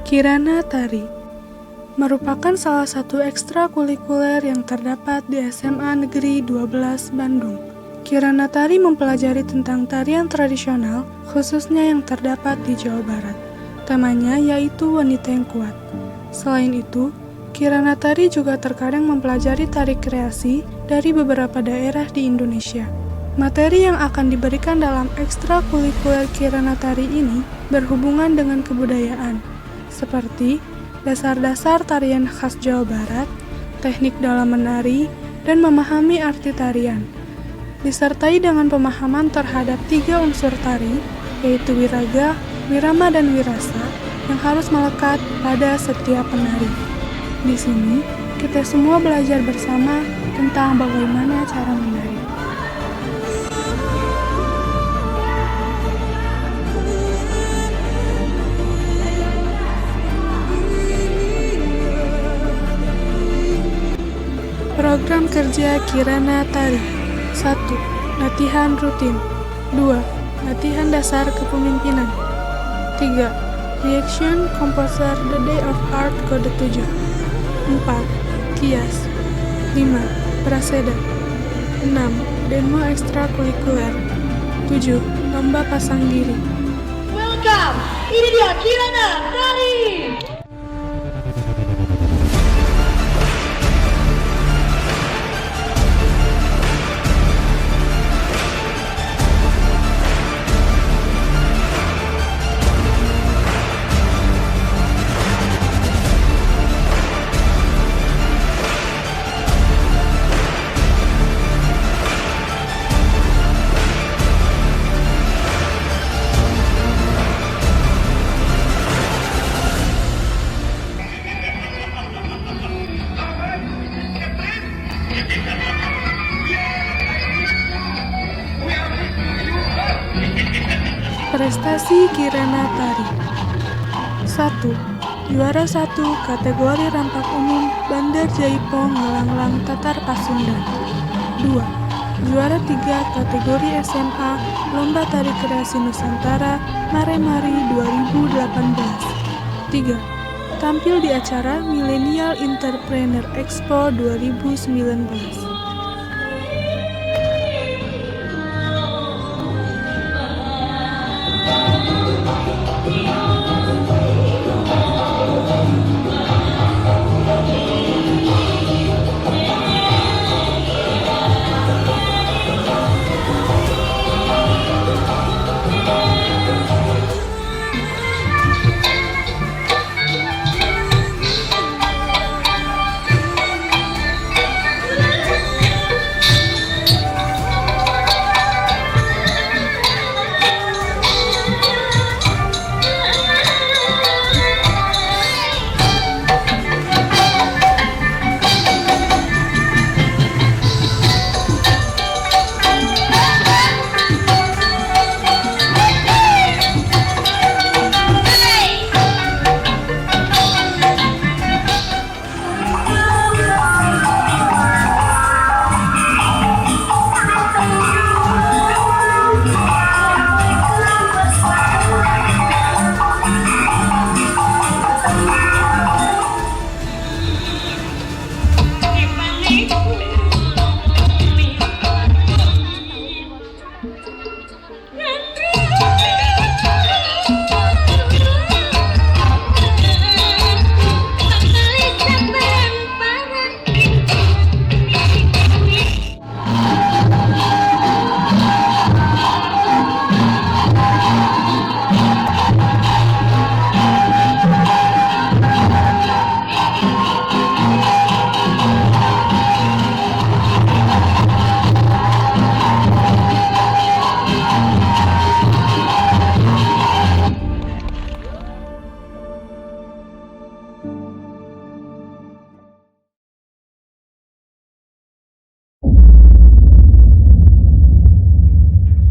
Kirana Tari merupakan salah satu ekstrakurikuler yang terdapat di SMA Negeri 12 Bandung. Kirana Tari mempelajari tentang tarian tradisional, khususnya yang terdapat di Jawa Barat. Temanya yaitu wanita yang kuat. Selain itu, Kirana Tari juga terkadang mempelajari tari kreasi dari beberapa daerah di Indonesia. Materi yang akan diberikan dalam ekstrakurikuler Kirana Tari ini berhubungan dengan kebudayaan, seperti dasar-dasar tarian khas Jawa Barat, teknik dalam menari, dan memahami arti tarian. Disertai dengan pemahaman terhadap 3 unsur tari, yaitu wiraga, wirama, dan wirasa, yang harus melekat pada setiap penari. Di sini, kita semua belajar bersama tentang bagaimana cara menari. Program kerja Kirana Tari. 1. Latihan rutin. 2. Latihan dasar kepemimpinan. 3. Reaction Composer The Day of Art Kode 7. 4. Kias. 5. Praseda. 6. Demo ekstrakurikuler. 7. Lomba pasang diri. Welcome! Ini dia Kirana Tari! Prestasi Kirana Tari. 1. Juara 1 kategori rampak umum Bandar Jaipong Ngelanglang Tatar Pasundan. 2. Juara 3 kategori SMA Lomba Tari Kreasi Nusantara Maremari 2018. 3. Tampil di acara Millennial Entrepreneur Expo 2019.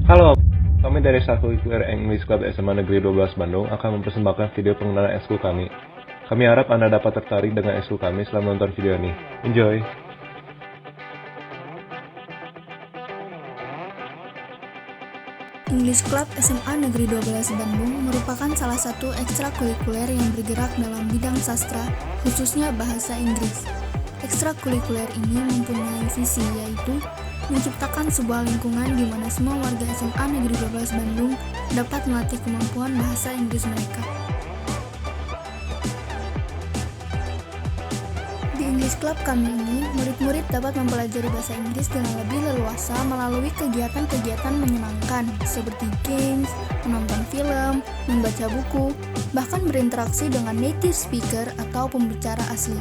Halo, kami dari Ekstrakurikuler English Club SMA Negeri 12 Bandung akan mempersembahkan video pengenalan ekskul kami. Kami harap Anda dapat tertarik dengan ekskul kami setelah menonton video ini. Enjoy! English English Club SMA Negeri 12 Bandung merupakan salah satu ekstrakurikuler yang bergerak dalam bidang sastra, khususnya bahasa Inggris. Ekstrakurikuler ini mempunyai visi yaitu menciptakan sebuah lingkungan di mana semua warga SMA Negeri 12 Bandung dapat melatih kemampuan bahasa Inggris mereka. Di English Club kami ini, murid-murid dapat mempelajari bahasa Inggris dengan lebih leluasa melalui kegiatan-kegiatan menyenangkan seperti games, menonton film, membaca buku, bahkan berinteraksi dengan native speaker atau pembicara asli.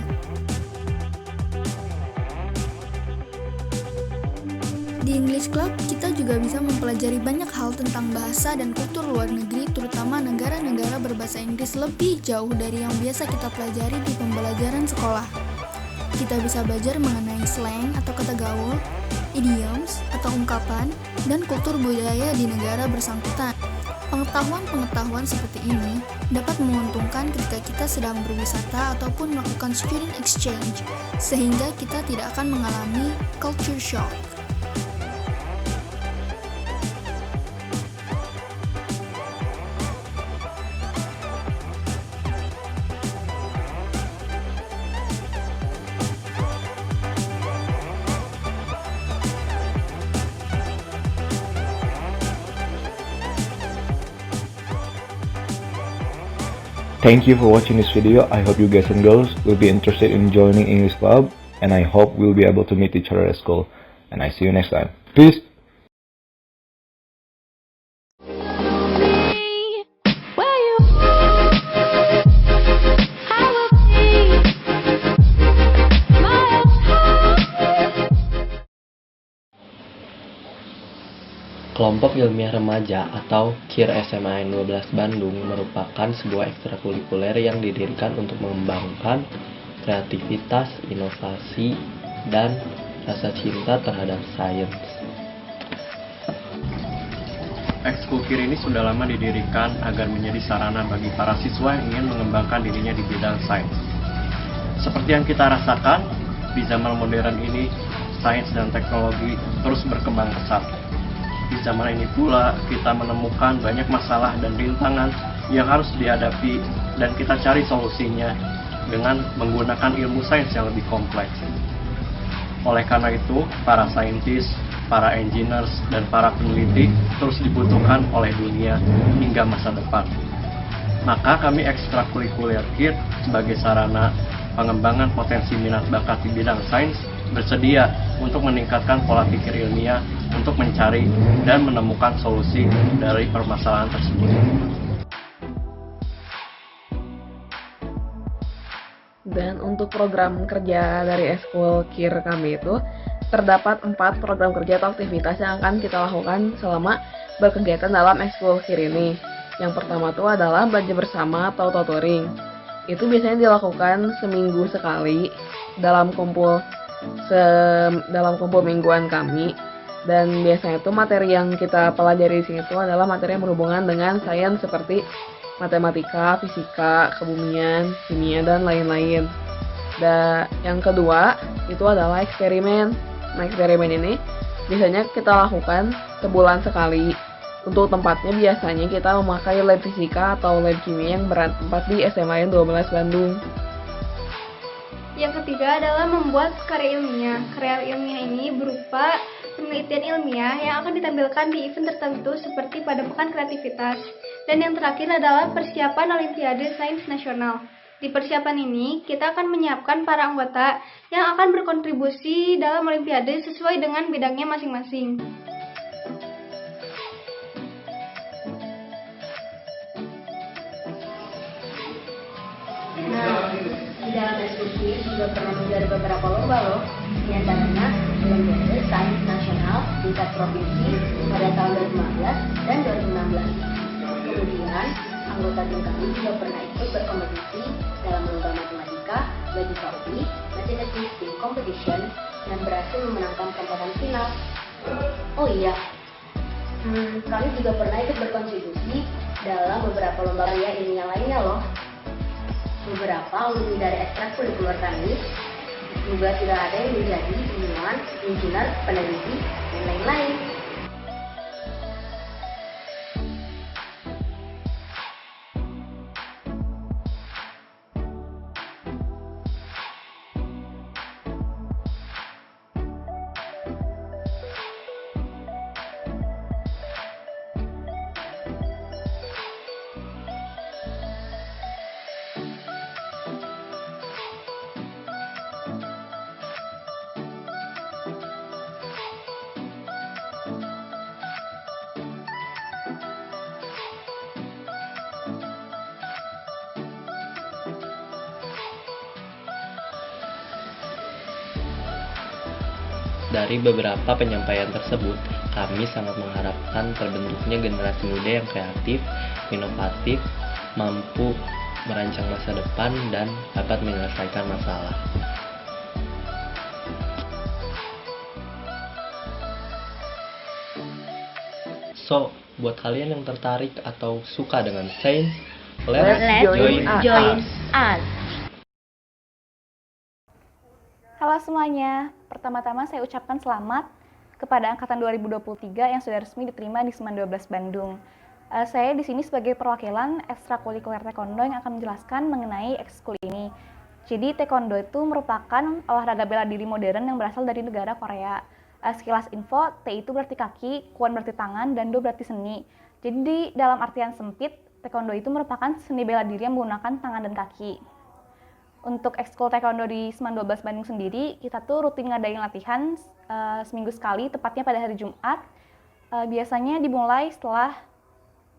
Di English Club, kita juga bisa mempelajari banyak hal tentang bahasa dan kultur luar negeri, terutama negara-negara berbahasa Inggris lebih jauh dari yang biasa kita pelajari di pembelajaran sekolah. Kita bisa belajar mengenai slang atau kata gaul, idioms atau ungkapan, dan kultur budaya di negara bersangkutan. Pengetahuan-pengetahuan seperti ini dapat menguntungkan ketika kita sedang berwisata ataupun melakukan student exchange, sehingga kita tidak akan mengalami culture shock. Thank you for watching this video. I hope you guys and girls will be interested in joining English Club, and I hope we'll be able to meet each other at school. And I see you next time. Peace! Kelompok Ilmiah Remaja atau KIR SMA 12 Bandung merupakan sebuah ekstrakurikuler yang didirikan untuk mengembangkan kreativitas, inovasi, dan rasa cinta terhadap sains. Ekskul KIR ini sudah lama didirikan agar menjadi sarana bagi para siswa yang ingin mengembangkan dirinya di bidang sains. Seperti yang kita rasakan, di zaman modern ini, sains dan teknologi terus berkembang pesat. Di zaman ini pula kita menemukan banyak masalah dan rintangan yang harus dihadapi dan kita cari solusinya dengan menggunakan ilmu sains yang lebih kompleks. Oleh karena itu, para saintis, para engineers, dan para peneliti terus dibutuhkan oleh dunia hingga masa depan. Maka kami ekstrakurikuler KIR sebagai sarana pengembangan potensi minat bakat di bidang sains bersedia untuk meningkatkan pola pikir ilmiah untuk mencari dan menemukan solusi dari permasalahan tersebut. Dan untuk program kerja dari ekskul KIR kami itu terdapat 4 program kerja atau aktivitas yang akan kita lakukan selama berkegiatan dalam ekskul KIR ini. Yang pertama itu adalah belajar bersama atau tutoring. Itu biasanya dilakukan seminggu sekali dalam kumpul mingguan kami. Dan biasanya itu materi yang kita pelajari di sini itu adalah materi yang berhubungan dengan sains seperti matematika, fisika, kebumian, kimia, dan lain-lain. Dan yang kedua itu adalah eksperimen. Nah, eksperimen ini biasanya kita lakukan sebulan sekali. Untuk tempatnya biasanya kita memakai lab fisika atau lab kimia yang bertempat di SMA 12 Bandung. Yang ketiga adalah membuat karya ilmiah. Karya ilmiah ini berupa penelitian ilmiah yang akan ditampilkan di event tertentu seperti pada Pekan Kreativitas. Dan yang terakhir adalah persiapan Olimpiade Sains Nasional. Di persiapan ini, kita akan menyiapkan para anggota yang akan berkontribusi dalam Olimpiade sesuai dengan bidangnya masing-masing. Di dalam ekskursif juga pernah menjadi beberapa lomba loh, diantaranya Olimpiade Sains Nasional tingkat provinsi pada tahun 2015 dan 2016. Kemudian, anggota tim kami juga pernah ikut berkompetisi dalam lomba matematika bagi UI Mathematics Team Competition dan berhasil memenangkan perempatan final. Oh iya, kami juga pernah ikut berkontribusi dalam beberapa lomba karya ilmiah lainnya loh. Beberapa alumni dari ekstrakurikuler kami juga sudah ada yang menjadi ilmuwan, engineer, peneliti, dan lain-lain. Dari beberapa penyampaian tersebut, kami sangat mengharapkan terbentuknya generasi muda yang kreatif, inovatif, mampu merancang masa depan, dan dapat menyelesaikan masalah. So, buat kalian yang tertarik atau suka dengan sains, let's join us. Halo semuanya, pertama-tama saya ucapkan selamat kepada angkatan 2023 yang sudah resmi diterima di Seman 12 Bandung. Saya di sini sebagai perwakilan ekstrakurikuler taekwondo yang akan menjelaskan mengenai ekskul ini. Jadi taekwondo itu merupakan olahraga bela diri modern yang berasal dari negara Korea. Sekilas info, T itu berarti kaki, Kwon berarti tangan, dan Do berarti seni. Jadi dalam artian sempit, taekwondo itu merupakan seni bela diri yang menggunakan tangan dan kaki. Untuk ekskul taekwondo di Seman 12 Bandung sendiri, kita tuh rutin ngadain latihan seminggu sekali, tepatnya pada hari Jumat. Biasanya dimulai setelah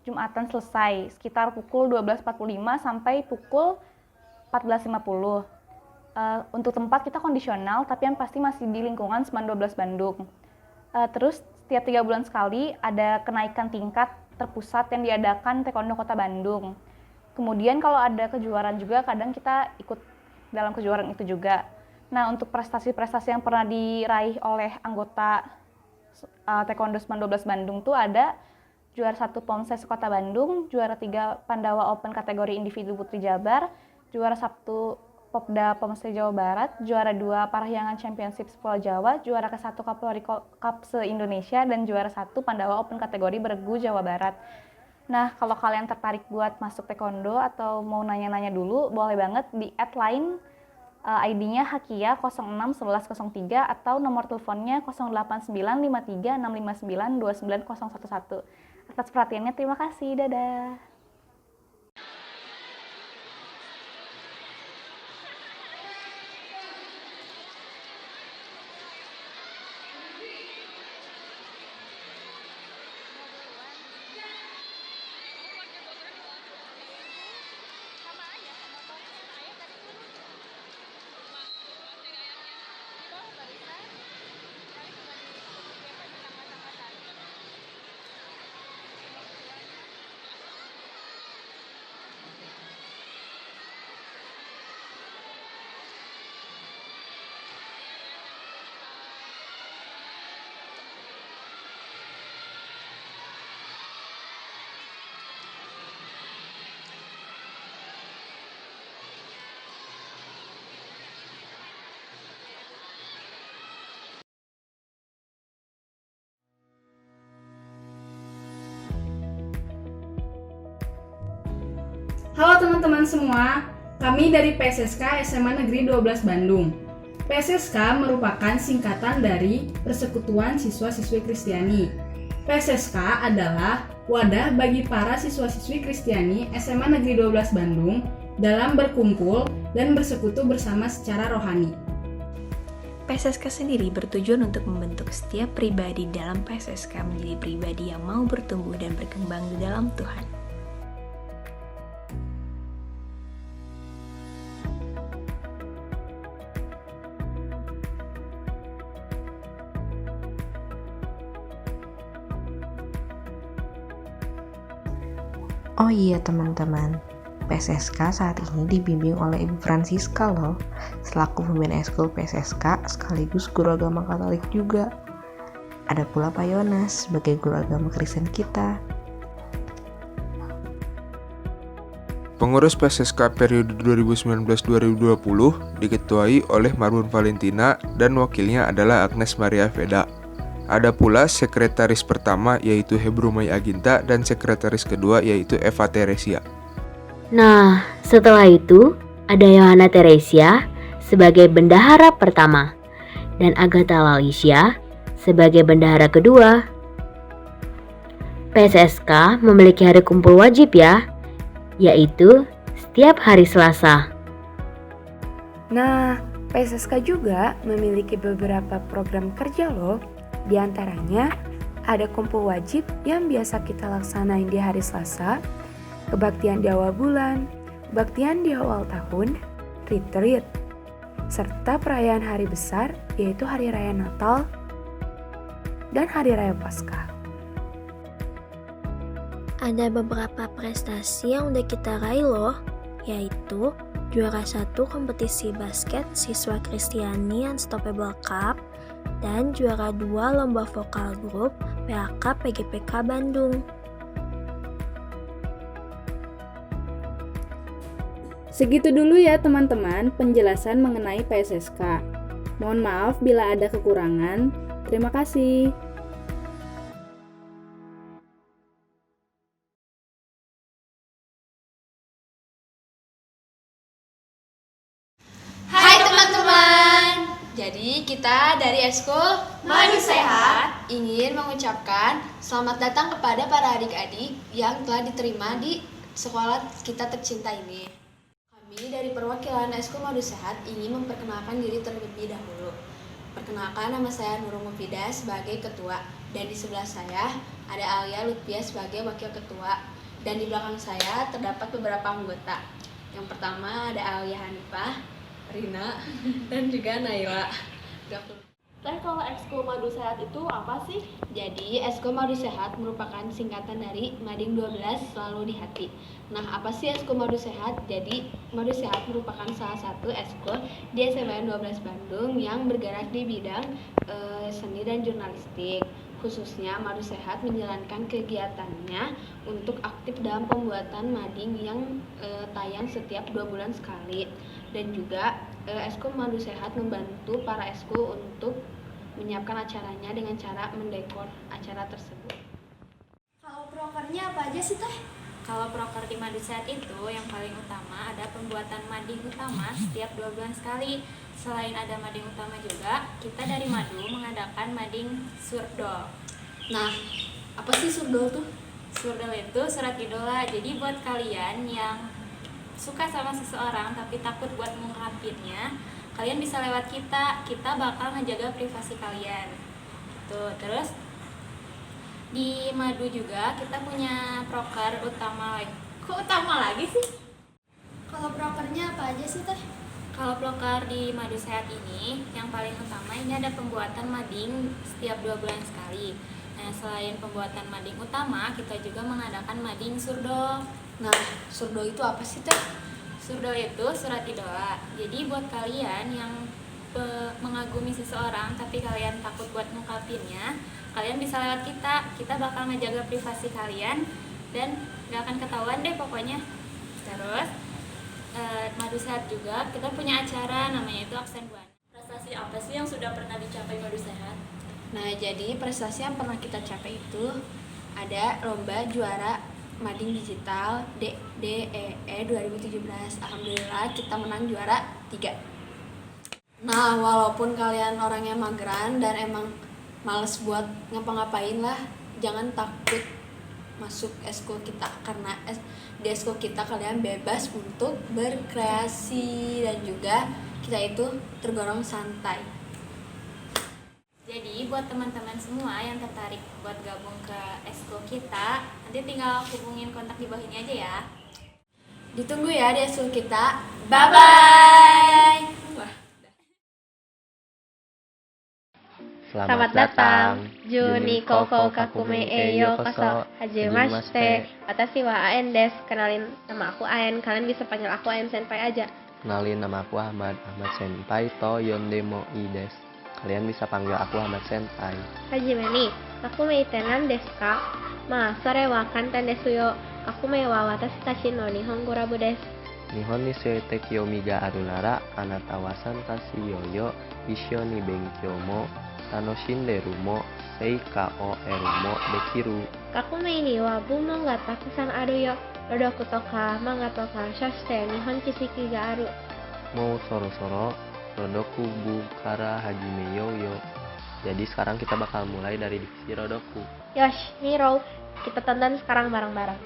Jumatan selesai, sekitar pukul 12.45 sampai pukul 14.50. Untuk tempat kita kondisional, tapi yang pasti masih di lingkungan Seman 12 Bandung. Terus setiap 3 bulan sekali ada kenaikan tingkat terpusat yang diadakan Taekwondo Kota Bandung. Kemudian kalau ada kejuaraan juga, kadang kita ikut dalam kejuaraan itu juga. Nah, untuk prestasi-prestasi yang pernah diraih oleh anggota Taekwondo Seman 12 Bandung tuh ada juara 1 Pomses Kota Bandung, juara 3 Pandawa Open kategori individu Putri Jabar, juara 1 Popda Pomses Jawa Barat, juara 2 Parahyangan Championship Pulau Jawa, juara ke-1 Kapolri Cup se-Indonesia, dan juara 1 Pandawa Open kategori Bergu Jawa Barat. Nah, kalau kalian tertarik buat masuk taekwondo atau mau nanya-nanya dulu, boleh banget di @line ID-nya Hakia 061103 atau nomor teleponnya 089536592911. Atas perhatiannya terima kasih, dadah. Halo teman-teman semua, kami dari PSSK SMA Negeri 12 Bandung. PSSK merupakan singkatan dari Persekutuan Siswa-Siswi Kristiani. PSSK adalah wadah bagi para siswa-siswi Kristiani SMA Negeri 12 Bandung dalam berkumpul dan bersekutu bersama secara rohani. PSSK sendiri bertujuan untuk membentuk setiap pribadi dalam PSSK menjadi pribadi yang mau bertumbuh dan berkembang di dalam Tuhan. Oh iya teman-teman, PSSK saat ini dibimbing oleh Ibu Francisca loh, selaku pembina ekskul PSSK sekaligus guru agama Katolik juga. Ada pula Pak Yonas sebagai guru agama Kristen kita. Pengurus PSSK periode 2019-2020 diketuai oleh Marbun Valentina dan wakilnya adalah Agnes Maria Veda. Ada pula sekretaris pertama yaitu Hebru Mai Aginta dan sekretaris kedua yaitu Eva Teresia. Nah, setelah itu ada Yohana Teresia sebagai bendahara pertama dan Agatha Lalicia sebagai bendahara kedua. PSSK memiliki hari kumpul wajib ya, yaitu setiap hari Selasa. Nah, PSSK juga memiliki beberapa program kerja loh. Di antaranya ada kumpul wajib yang biasa kita laksanain di hari Selasa, kebaktian di awal bulan, kebaktian di awal tahun, retreat, serta perayaan hari besar yaitu Hari Raya Natal dan Hari Raya Paskah. Ada beberapa prestasi yang udah kita raih loh, yaitu juara 1 kompetisi basket siswa Kristiani Unstoppable Cup dan juara 2 lomba vokal grup PAK PGPK Bandung. Segitu dulu ya teman-teman penjelasan mengenai PSSK. Mohon maaf bila ada kekurangan. Terima kasih. Hai teman-teman. Jadi kita dari Eskul Madu Sehat ingin mengucapkan selamat datang kepada para adik-adik yang telah diterima di sekolah kita tercinta ini. Kami dari perwakilan Eskul Madu Sehat ingin memperkenalkan diri terlebih dahulu. Perkenalkan, nama saya Nurul Mufidah sebagai ketua, dan di sebelah saya ada Alia Lutfia sebagai wakil ketua, dan di belakang saya terdapat beberapa anggota. Yang pertama ada Alia Hanifah, Rina, dan juga Naila. Teh, kalau Eskul Madu Sehat itu apa sih? Jadi, Eskul Madu Sehat merupakan singkatan dari Mading 12 Selalu di Hati. Nah, apa sih Eskul Madu Sehat? Jadi, Madu Sehat merupakan salah satu eskul di SMAN 12 Bandung yang bergerak di bidang seni dan jurnalistik. Khususnya, Madu Sehat menjalankan kegiatannya untuk aktif dalam pembuatan mading yang tayang setiap 2 bulan sekali. Dan juga, Eskul Madu Sehat membantu para eskul untuk menyiapkan acaranya dengan cara mendekor acara tersebut. Kalau prokernya apa aja sih Teh? Kalau proker di Madu Sehat itu yang paling utama ada pembuatan mading utama setiap 2 bulan sekali. Selain ada mading utama juga, kita dari Madu mengadakan mading surdol. Nah, apa sih surdol tuh? Surdol itu surat idola. Jadi buat kalian yang suka sama seseorang tapi takut buat mengungkapinnya, kalian bisa lewat kita bakal ngejaga privasi kalian gitu. Terus di Madu juga kita punya proker utama lagi. Kok utama lagi sih? Kalau prokernya apa aja sih Teh? Kalau proker di Madu Sehat ini yang paling utama ini ada pembuatan mading setiap 2 bulan sekali. Nah, selain pembuatan mading utama, kita juga mengadakan mading surdol. Nah, surdol itu apa sih Teh? Surdol itu surat idola. Jadi buat kalian yang mengagumi seseorang tapi kalian takut buat ngungkapinnya, kalian bisa lewat kita bakal ngejaga privasi kalian dan gak akan ketahuan deh pokoknya. Terus Madu Sehat juga kita punya acara namanya itu Aksen Buana. Prestasi apa sih yang sudah pernah dicapai Madu Sehat? Nah, jadi prestasi yang pernah kita capai itu ada lomba juara mading digital DEE 2017. Alhamdulillah kita menang juara 3. Nah, walaupun kalian orangnya mageran dan emang males buat ngapa-ngapain lah, jangan takut masuk eskul kita, karena di eskul kita kalian bebas untuk berkreasi dan juga kita itu tergolong santai. Jadi buat teman-teman semua yang tertarik buat gabung ke eskul kita, nanti tinggal hubungin kontak di bawah ini aja ya. Ditunggu ya di eskul kita. Bye-bye. Selamat datang. Juni koko kakume e yokoso. Hajimashite. Watashi wa Aen desu. Kenalin, nama aku Aen. Kalian bisa panggil aku Aen Senpai aja. Kenalin, nama aku Ahmad Senpai to yondemo ii desu. Kalian bisa panggil aku Ahmad Senpai. Hajime ni, kakume ite nan desu ka? Ma, sore wa kantan desu yo. Kakume wa watashi tachi no Nihongo rabu desu. Nihon ni suete kiyomi ga aru nara, anata wa santashi yo issho ni benkyou mo tanoshinderu mo seika o eru mo dekiru. Kakume ni wa bunmon ga takusan aru yo. Rodoku toka, manga toka, shoshite Nihon chisiki ga aru. Mau soro-soro Rodoku bu kara hajime yo. Jadi sekarang kita bakal mulai dari divisi Rodoku. Yosh, Miro, kita tonton sekarang bareng-bareng.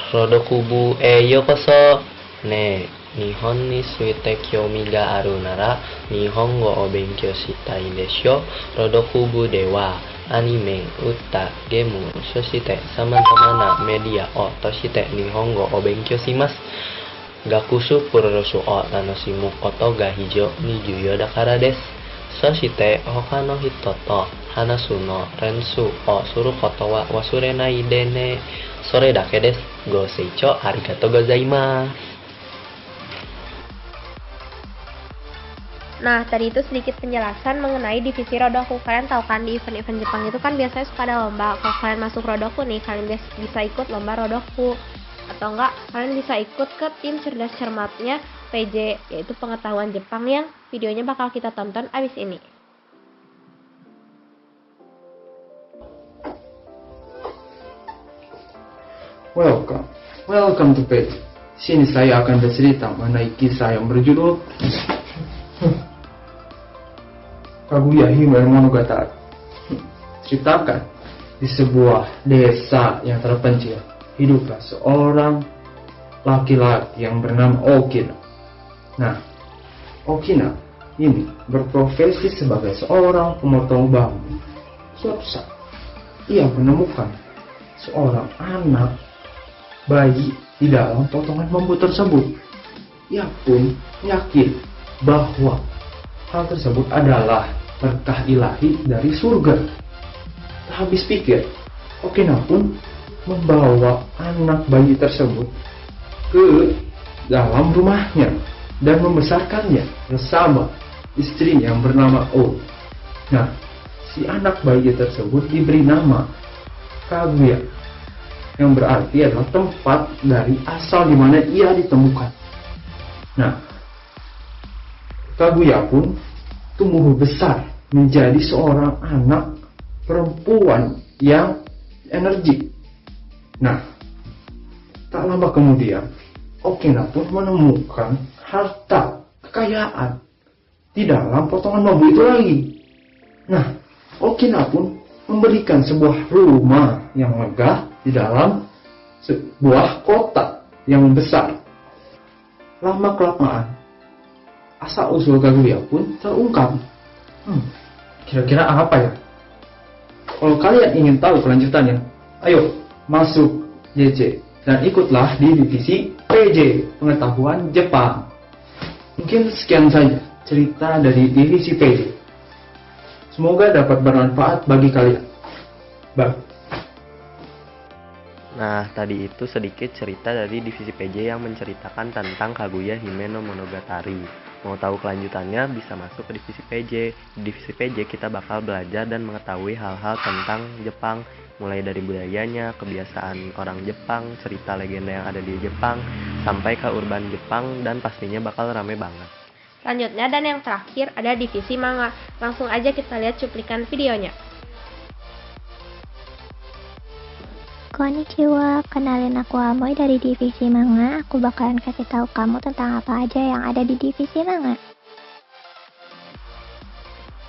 Rodoku bu yokoso. Ne, Nihon ni suite kiyomi ga aru nara Nihongo o benkyou shitai desu yo. Rodoku bu de wa anime, uta, gemu, soshite samazama na media o toshite Nihongo o benkyou shimasu. Gakusu pururusu o nanosimu koto ga hijo ni juyo dakara desu. So shite hoka no hito to hanasu no rensu o suru koto wa wasurenai de ne. Sore dake desu. Go seicho arigatou gozaimasu. Nah, tadi itu sedikit penjelasan mengenai divisi Rodoku. Kalian tahu kan di event-event Jepang itu kan biasanya suka ada lomba. Kalau kalian masuk Rodoku nih, kalian bisa ikut lomba Rodoku. Atau enggak, kalian bisa ikut ke tim cerdas cermatnya PJ, yaitu pengetahuan Jepang yang videonya bakal kita tonton abis ini. Welcome to PJ. Sini saya akan bercerita mengenai kisah yang berjudul Kaguya Hime Monogatari. Ceritakan, di sebuah desa yang terpencil, hiduplah seorang laki-laki yang bernama Okina. Nah, Okina ini berprofesi sebagai seorang pemotong bambu. Suatu saat, ia menemukan seorang anak bayi di dalam potongan bambu tersebut. Ia pun yakin bahwa hal tersebut adalah berkah ilahi dari surga. Tak habis pikir, Okina pun membawa anak bayi tersebut ke dalam rumahnya dan membesarkannya bersama istrinya yang bernama O. Nah, si anak bayi tersebut diberi nama Kaguya, yang berarti adalah tempat dari asal di mana ia ditemukan. Nah, Kaguya pun tumbuh besar menjadi seorang anak perempuan yang energik. Nah, tak lama kemudian, Okina pun menemukan harta kekayaan di dalam potongan bambu itu lagi. Nah, Okina pun memberikan sebuah rumah yang megah di dalam sebuah kota yang besar. Lama kelamaan, asal-usul Kaguya pun terungkap. Kira-kira apa ya? Kalau kalian ingin tahu kelanjutannya, ayo masuk JC dan ikutlah di divisi PJ, Pengetahuan Jepang. Mungkin sekian saja cerita dari divisi PJ. Semoga dapat bermanfaat bagi kalian. Bye. Nah, tadi itu sedikit cerita dari divisi PJ yang menceritakan tentang Kaguya Hime no Monogatari. Mau tahu kelanjutannya bisa masuk ke divisi PJ. Di divisi PJ kita bakal belajar dan mengetahui hal-hal tentang Jepang, mulai dari budayanya, kebiasaan orang Jepang, cerita legenda yang ada di Jepang, sampai ke urban Jepang, dan pastinya bakal rame banget. Selanjutnya dan yang terakhir ada divisi manga. Langsung aja kita lihat cuplikan videonya. Konnichiwa, kenalin aku Amoy dari divisi manga. Aku bakalan kasih tahu kamu tentang apa aja yang ada di divisi manga.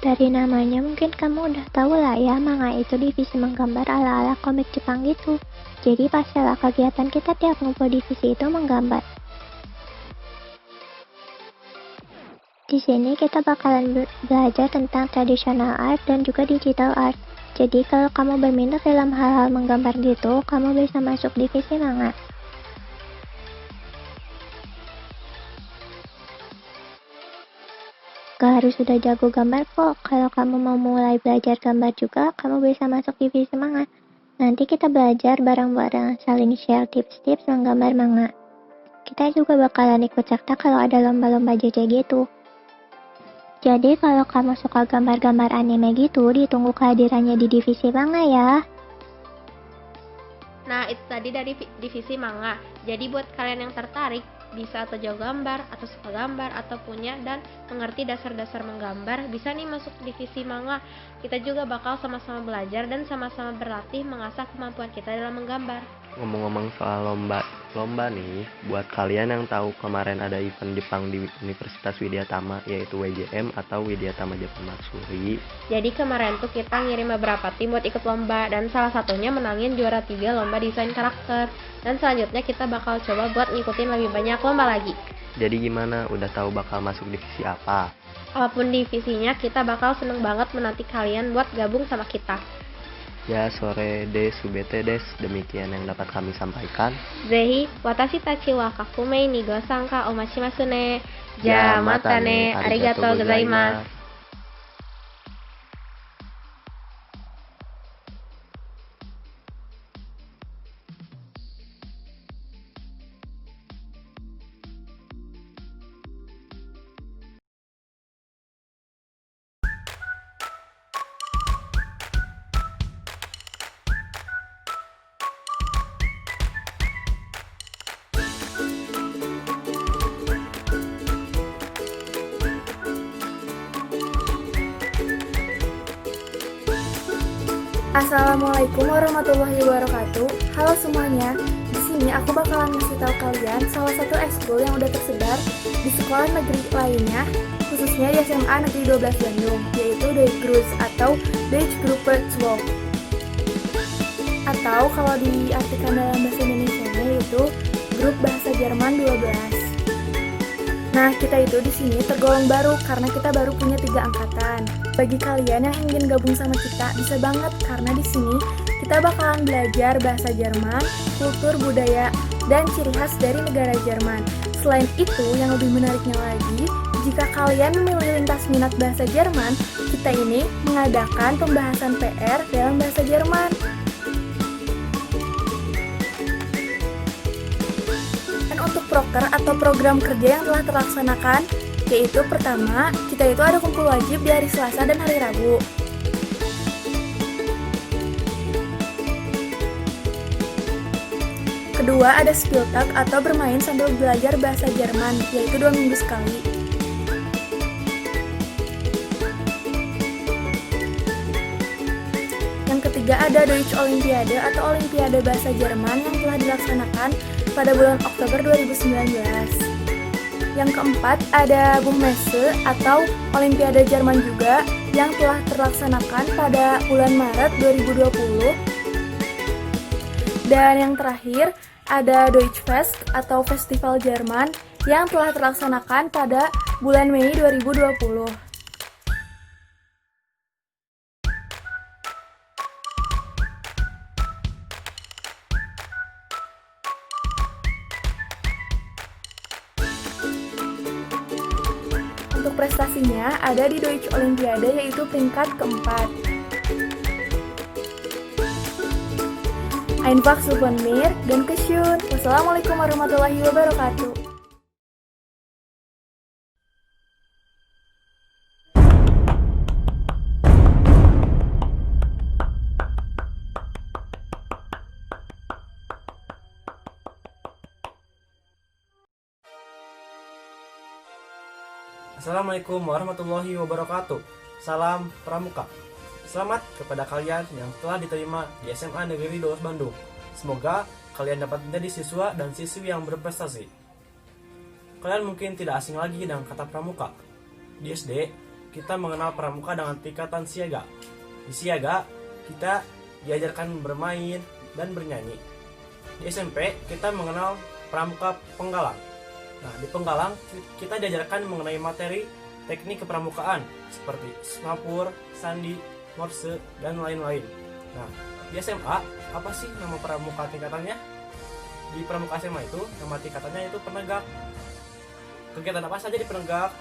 Dari namanya mungkin kamu udah tahu lah ya, manga itu divisi menggambar ala-ala komik Jepang gitu. Jadi pastilah kegiatan kita tiap ngumpul divisi itu menggambar. Di sini kita bakalan belajar tentang traditional art dan juga digital art. Jadi kalau kamu berminat dalam hal-hal menggambar gitu, kamu bisa masuk divisi manga. Gak harus sudah jago gambar kok. Kalau kamu mau mulai belajar gambar juga, kamu bisa masuk divisi manga. Nanti kita belajar bareng-bareng, saling share tips-tips menggambar manga. Kita juga bakalan ikut serta kalau ada lomba-lomba JJ gitu. Jadi kalau kamu suka gambar-gambar anime gitu, ditunggu kehadirannya di divisi manga ya. Nah, itu tadi dari divisi manga. Jadi buat kalian yang tertarik, bisa atau jago gambar, atau suka gambar, atau punya dan mengerti dasar-dasar menggambar, bisa nih masuk divisi manga. Kita juga bakal sama-sama belajar dan sama-sama berlatih mengasah kemampuan kita dalam menggambar. Ngomong-ngomong soal lomba nih, buat kalian yang tahu kemarin ada event Jepang di Universitas Widyatama, yaitu WJM atau Widyatama Jepang Matsuri. Jadi kemarin tuh kita ngirim beberapa tim buat ikut lomba, dan salah satunya menangin juara 3 lomba desain karakter. Dan selanjutnya kita bakal coba buat ngikutin lebih banyak lomba lagi. Jadi gimana? Udah tahu bakal masuk divisi apa? Apapun divisinya, kita bakal seneng banget menanti kalian buat gabung sama kita. Ya, sore desu bete des. Demikian yang dapat kami sampaikan. Zehi, watashi tachi wa kakumei ni go sanka omachimasu ne. Ja, Ja, mata ne. Arigatou gozaimasu. Assalamualaikum warahmatullahi wabarakatuh. Halo semuanya. Di sini aku bakalan ngasih tahu kalian salah satu ekskul yang udah tersebar di sekolah negeri lainnya, khususnya di SMA Negeri 12 Bandung, yaitu Deutschgruß atau Deutschgruppe 12. Atau kalau diartikan dalam bahasa Indonesianya yaitu grup bahasa Jerman 12. Nah, kita itu di sini tergolong baru karena kita baru punya 3 angkatan. Bagi kalian yang ingin gabung sama kita, bisa banget karena di sini kita bakalan belajar bahasa Jerman, kultur, budaya, dan ciri khas dari negara Jerman. Selain itu, yang lebih menariknya lagi, jika kalian memilih lintas minat bahasa Jerman, kita ini mengadakan pembahasan PR dalam bahasa Jerman. Untuk proker atau program kerja yang telah terlaksanakan, yaitu pertama, kita itu ada kumpul wajib di hari Selasa dan hari Rabu. Kedua, ada Spieltag atau bermain sambil belajar bahasa Jerman, yaitu 2 minggu sekali. Yang ketiga, ada Deutsch Olympiade atau Olimpiade Bahasa Jerman yang telah dilaksanakan pada bulan Oktober 2019. Yang keempat, ada Buchmesse atau Olimpiade Jerman juga yang telah terlaksanakan pada bulan Maret 2020. Dan yang terakhir, ada Deutschfest atau Festival Jerman yang telah terlaksanakan pada bulan Mei 2020. Untuk prestasinya ada di Deutsch Olympiade yaitu peringkat keempat. Einfach super mir dan kesyun. Wassalamualaikum warahmatullahi wabarakatuh. Assalamualaikum warahmatullahi wabarakatuh. Salam Pramuka. Selamat kepada kalian yang telah diterima di SMA Negeri 12 Bandung. Semoga kalian dapat menjadi siswa dan siswi yang berprestasi. Kalian mungkin tidak asing lagi dengan kata pramuka. Di SD, kita mengenal pramuka dengan tingkatan siaga. Di siaga, kita diajarkan bermain dan bernyanyi. Di SMP, kita mengenal pramuka penggalang. Nah, di penggalang, kita diajarkan mengenai materi teknik kepramukaan seperti semapur, sandi, morse, dan lain-lain. Nah, di SMA, apa sih nama pramuka tingkatannya? Di pramuka SMA itu, nama tingkatannya itu penegak. Kegiatan apa saja di penegak?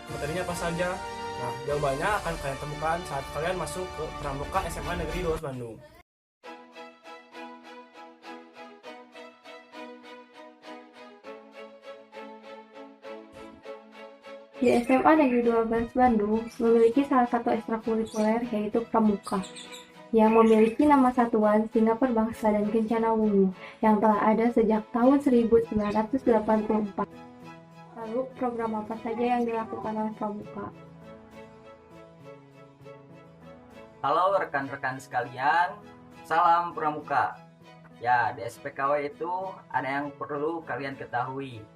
Materinya apa saja? Nah, jawabannya akan kalian temukan saat kalian masuk ke pramuka SMA Negeri 12 Bandung. Di SMA Negeri 12 Bandung memiliki salah satu ekstrakurikuler yaitu Pramuka yang memiliki nama satuan Singapura Bangsa dan Kencana Wungu yang telah ada sejak tahun 1984. Lalu program apa saja yang dilakukan oleh Pramuka? Halo rekan-rekan sekalian, salam Pramuka. Ya, di SPKW itu ada yang perlu kalian ketahui.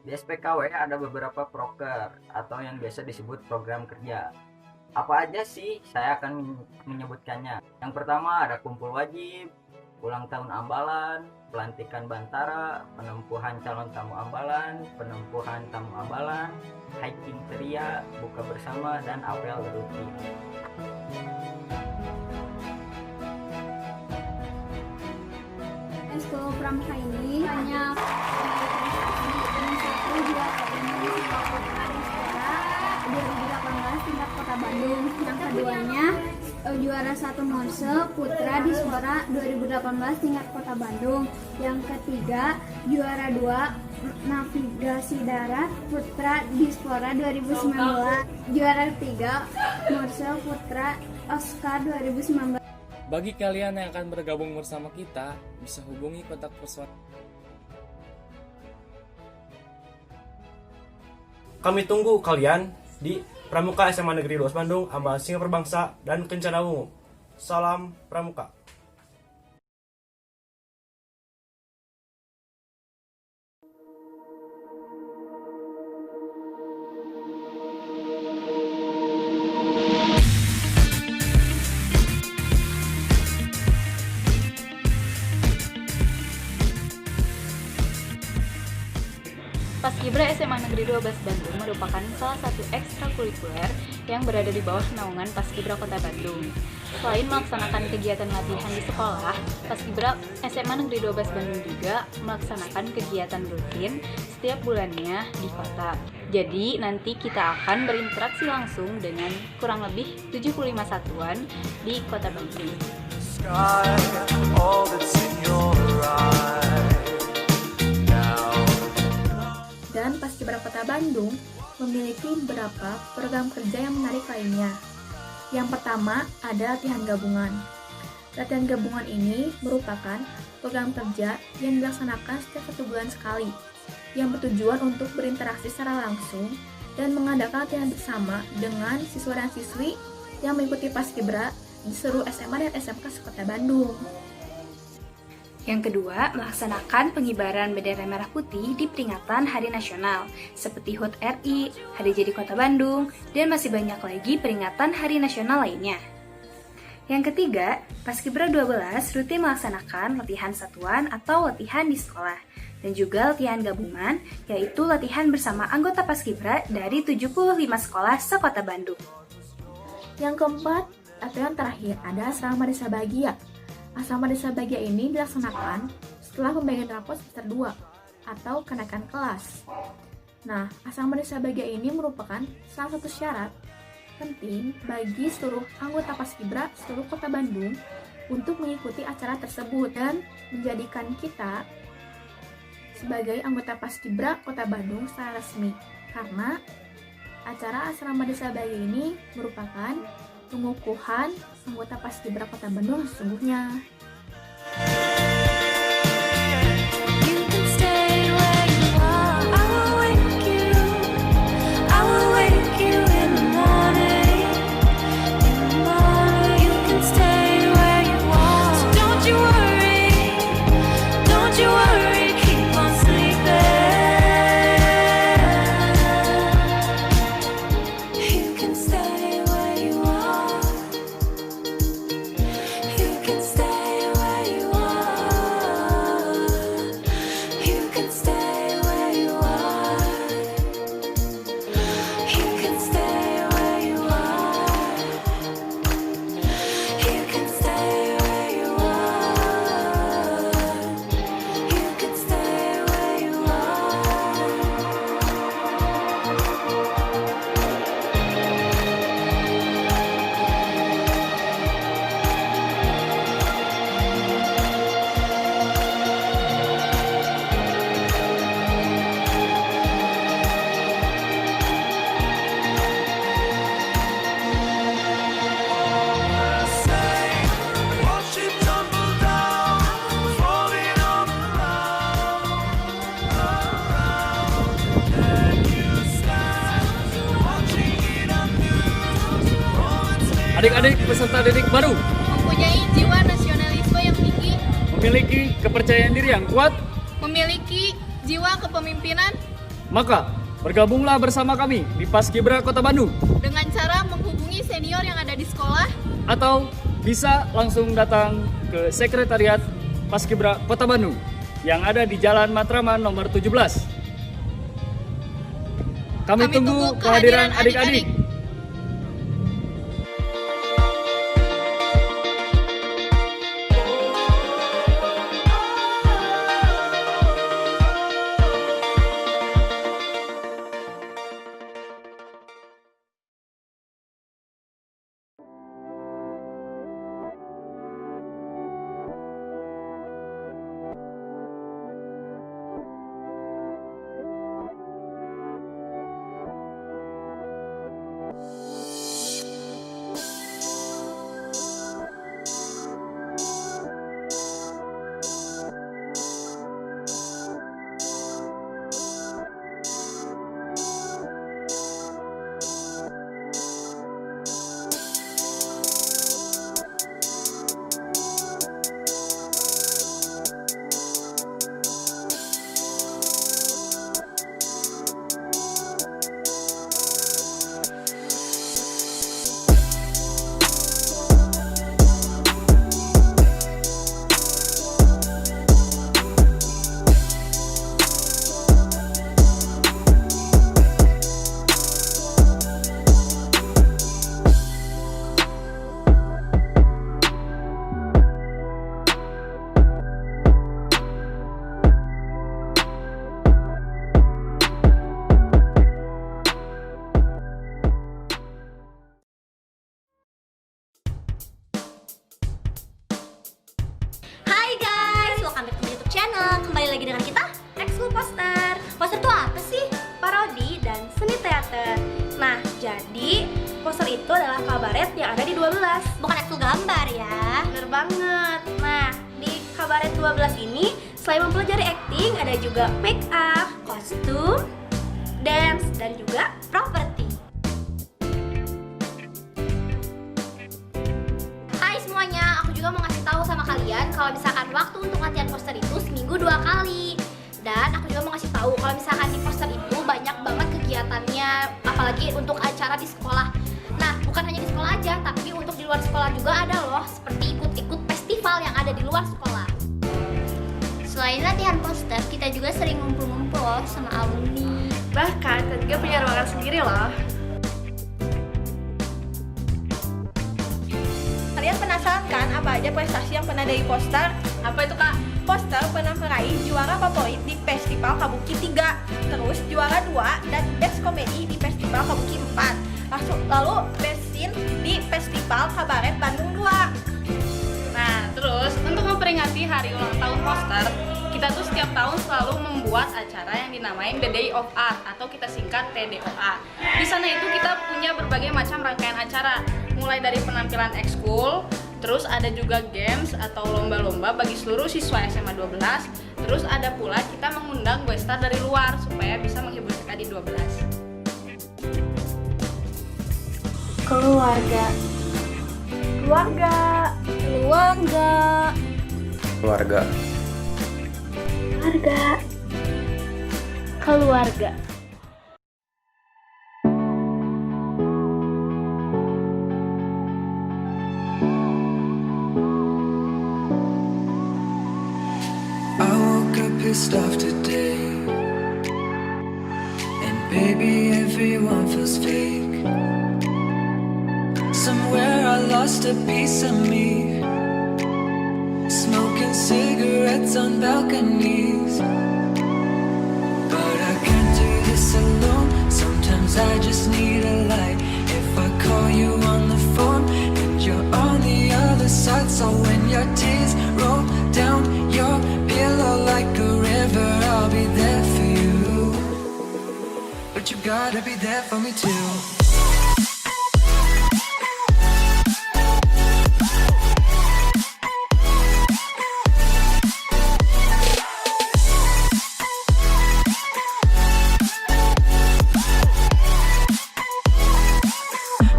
Di SPKW ada beberapa proker atau yang biasa disebut program kerja. Apa aja sih? Saya akan menyebutkannya. Yang pertama ada kumpul wajib, ulang tahun ambalan, pelantikan bantara, penempuhan calon tamu ambalan, penempuhan tamu ambalan, hiking ceria, buka bersama, dan apel rutin. Eskul Pramuka ini hanya dengan satu juara umum Putra dan Putra 2018 tingkat Kota Bandung. Yang keduanya juara 1 Morse Putra Dispora 2018 tingkat Kota Bandung. Yang ketiga juara 2 Navigasi Darat Putra Dispora 2019. Juara 3 Morse Putra Oscar 2019. Bagi kalian yang akan bergabung bersama kita, bisa hubungi kontak personal. Kami tunggu kalian di Pramuka SMA Negeri 12 Bandung, Ambal Singa Perbangsa, dan Kencana Wungu. Salam Pramuka. Paskibra SMA Negeri 12 Bandung merupakan salah satu ekstrakurikuler yang berada di bawah naungan Paskibra Kota Bandung. Selain melaksanakan kegiatan latihan di sekolah, Paskibra SMA Negeri 12 Bandung juga melaksanakan kegiatan rutin setiap bulannya di kota. Jadi nanti kita akan berinteraksi langsung dengan kurang lebih 75 satuan di Kota Bandung. Dan Paskibra Kota Bandung memiliki beberapa program kerja yang menarik lainnya. Yang pertama ada latihan gabungan. Latihan gabungan ini merupakan program kerja yang dilaksanakan setiap 1 bulan sekali, yang bertujuan untuk berinteraksi secara langsung dan mengadakan latihan bersama dengan siswa dan siswi yang mengikuti Paskibra di seluruh SMA dan SMK Kota Bandung. Yang kedua, melaksanakan pengibaran bendera merah putih di peringatan Hari Nasional, seperti HUT RI, Hari Jadi Kota Bandung, dan masih banyak lagi peringatan Hari Nasional lainnya. Yang ketiga, Paskibra 12 rutin melaksanakan latihan satuan atau latihan di sekolah, dan juga latihan gabungan, yaitu latihan bersama anggota Paskibra dari 75 sekolah se-Kota Bandung. Yang keempat, atau yang terakhir ada Asrama Desa Bahagia. Asrama Desa Bahagia ini dilaksanakan setelah pembagian rapot semester 2 atau kenaikan kelas. Nah, Asrama Desa Bahagia ini merupakan salah satu syarat penting bagi seluruh anggota Paskibra seluruh Kota Bandung untuk mengikuti acara tersebut dan menjadikan kita sebagai anggota Paskibra Kota Bandung secara resmi. Karena acara Asrama Desa Bahagia ini merupakan pengukuhan anggota Paskibra Kota Bandung sesungguhnya. Adik-adik peserta didik baru mempunyai jiwa nasionalisme yang tinggi, memiliki kepercayaan diri yang kuat, memiliki jiwa kepemimpinan, maka bergabunglah bersama kami di Paskibra Kota Bandung dengan cara menghubungi senior yang ada di sekolah atau bisa langsung datang ke Sekretariat Paskibra Kota Bandung yang ada di Jalan Matraman nomor 17. Kami tunggu kehadiran adik-adik. lagi dengan kita, Ekskul Poster. Poster itu apa sih? Parodi dan seni teater. Nah, jadi poster itu adalah kabaret yang ada di 12. Bukan ekskul gambar ya. Bener banget. Nah, di kabaret 12 ini selain mempelajari acting, ada juga make up, kostum, dance, dan juga properti. Hai semuanya, aku juga mau ngasih tahu sama kalian kalau misalkan waktu untuk latihan poster itu seminggu 2 kali. Dan aku juga mau ngasih tahu kalau misalkan di poster itu banyak banget kegiatannya, apalagi untuk acara di sekolah. Nah, bukan hanya di sekolah aja, tapi untuk di luar sekolah juga ada loh, seperti ikut-ikut festival yang ada di luar sekolah. Selain latihan poster, kita juga sering ngumpul-ngumpul loh sama alumni. Bahkan kita juga punya ruangan sendiri loh. Kalian penasaran kan apa aja prestasi yang pernah dari poster? Apa itu kak? Poster pernah meraih juara favorit di Festival Kabuki 3, terus juara 2 dan Best Comedy di Festival Kabuki 4, lalu Best Scene di Festival Kabaret Bandung 2. Nah, terus untuk memperingati hari ulang tahun poster, kita tuh setiap tahun selalu membuat acara yang dinamain The Day of Art atau kita singkat TDOA. Di sana itu kita punya berbagai macam rangkaian acara, mulai dari penampilan ekskul, terus ada juga games atau lomba-lomba bagi seluruh siswa SMA 12. Terus ada pula kita mengundang guest star dari luar supaya bisa menghibur mereka di 12. Keluarga. Keluarga. Keluarga. Keluarga. Keluarga. Keluarga. Pissed off today, and baby everyone feels fake. Somewhere I lost a piece of me, smoking cigarettes on balconies. But I can't do this alone, sometimes I just need a light. If I call you on the phone and you're on the other side, so when your tears roll down your pillow like a river, I'll be there for you. But you gotta be there for me too.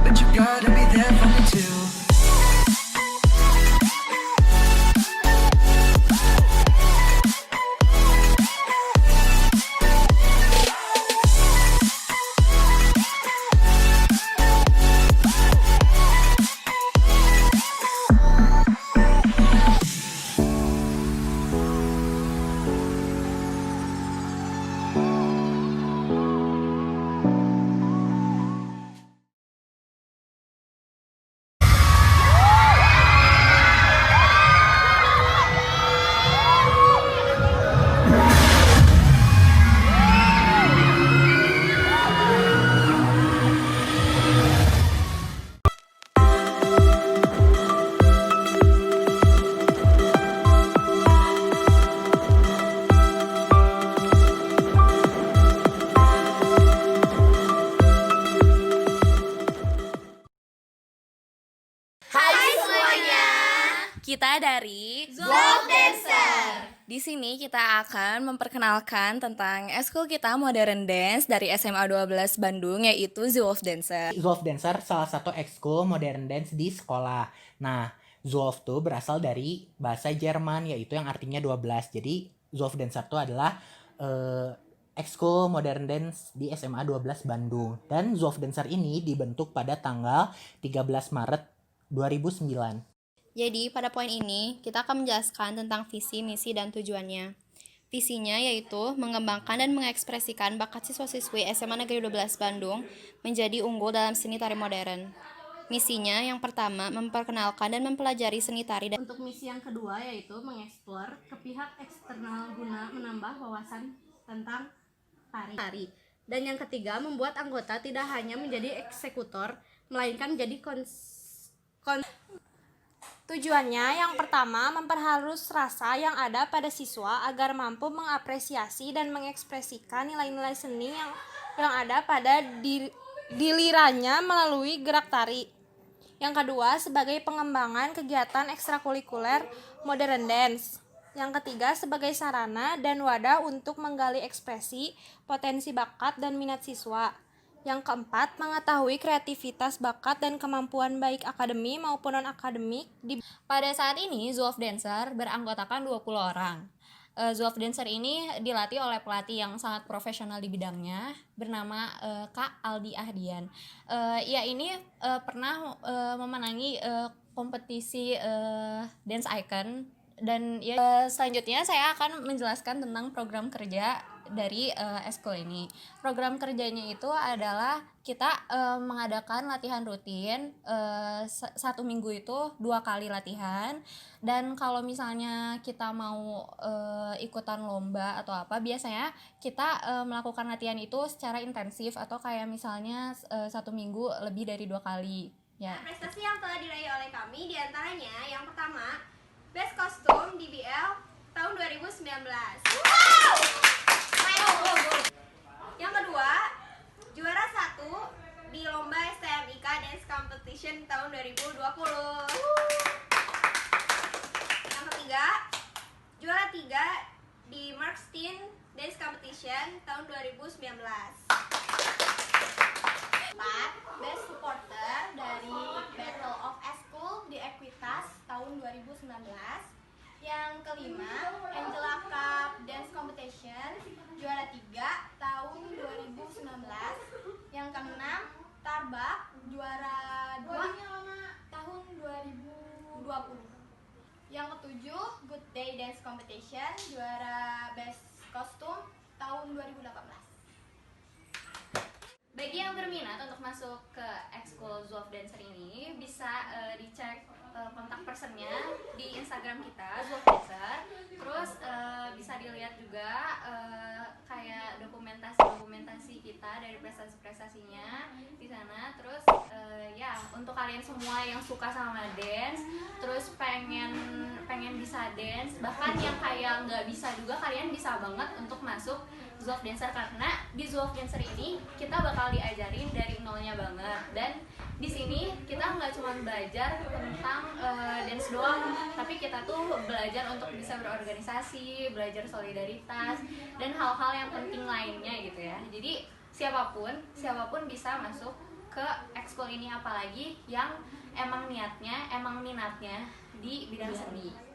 But you gotta be there for me too. Kita dari Zwolf Dancer. Di sini kita akan memperkenalkan tentang ekskul kita Modern Dance dari SMA 12 Bandung, yaitu Zwolf Dancer. Zwolf Dancer salah satu ekskul modern dance di sekolah. Nah, Zwolf tuh berasal dari bahasa Jerman, yaitu yang artinya 12. Jadi Zwolf Dancer tuh adalah ekskul modern dance di SMA 12 Bandung. Dan Zwolf Dancer ini dibentuk pada tanggal 13 Maret 2009. Jadi pada poin ini kita akan menjelaskan tentang visi, misi, dan tujuannya. Visinya yaitu mengembangkan dan mengekspresikan bakat siswa-siswi SMA Negeri 12 Bandung menjadi unggul dalam seni tari modern. Misinya yang pertama memperkenalkan dan mempelajari seni tari. Untuk misi yang kedua yaitu mengeksplor ke pihak eksternal guna menambah wawasan tentang tari. Dan yang ketiga membuat anggota tidak hanya menjadi eksekutor melainkan menjadi Tujuannya yang pertama memperhalus rasa yang ada pada siswa agar mampu mengapresiasi dan mengekspresikan nilai-nilai seni yang ada pada dirinya melalui gerak tari. Yang kedua, sebagai pengembangan kegiatan ekstrakurikuler modern dance. Yang ketiga, sebagai sarana dan wadah untuk menggali ekspresi, potensi bakat dan minat siswa. Yang keempat, mengetahui kreativitas, bakat, dan kemampuan baik akademi maupun non-akademik. Pada saat ini, Zoo of Dancer beranggotakan 20 orang. Zoo of Dancer ini dilatih oleh pelatih yang sangat profesional di bidangnya, bernama Kak Aldi Ahdian. Ia ini pernah memenangi kompetisi Dance Icon. Dan selanjutnya saya akan menjelaskan tentang program kerja dari eskul ini. Program kerjanya itu adalah kita mengadakan latihan rutin, 1 minggu itu 2 kali latihan. Dan kalau misalnya kita mau ikutan lomba atau apa, biasanya kita melakukan latihan itu secara intensif atau kayak misalnya 1 minggu lebih dari 2 kali. Ya. Prestasi yang telah diraih oleh kami diantaranya yang pertama, Best Kostum DBL tahun 2019. Wow! Yang kedua, juara 1 di lomba STMIK Dance Competition tahun 2020. Yang ketiga, juara 3 di Marksteen Dance Competition tahun 2019. 4, Best Supporter dari Battle of Eskul di Equitas tahun 2019. Yang kelima, Angela Cup Dance Competition juara 3 tahun 2019. Yang keenam, Tarbak juara 2 tahun 2020. Yang ketujuh, Good Day Dance Competition juara Best Costume tahun 2018. Bagi yang berminat untuk masuk ke ekskul Zoo of Dancer ini, bisa dicek kontak personnya di Instagram kita, Zoo of Dancer. Terus bisa dilihat juga kayak dokumentasi kita dari prestasi-prestasinya di sana. Terus ya, untuk kalian semua yang suka sama dance, terus pengen bisa dance, bahkan yang kayak nggak bisa juga, kalian bisa banget untuk masuk Zoo of Dancer, karena di Zoo of Dancer ini kita bakal diajarin dari nolnya banget. Dan di sini kita nggak cuma belajar tentang dance doang, tapi kita tuh belajar untuk bisa berorganisasi, belajar solidaritas, dan hal-hal yang penting lainnya gitu ya. Jadi siapapun bisa masuk ke ekskul ini, apalagi yang emang minatnya di bidang seni.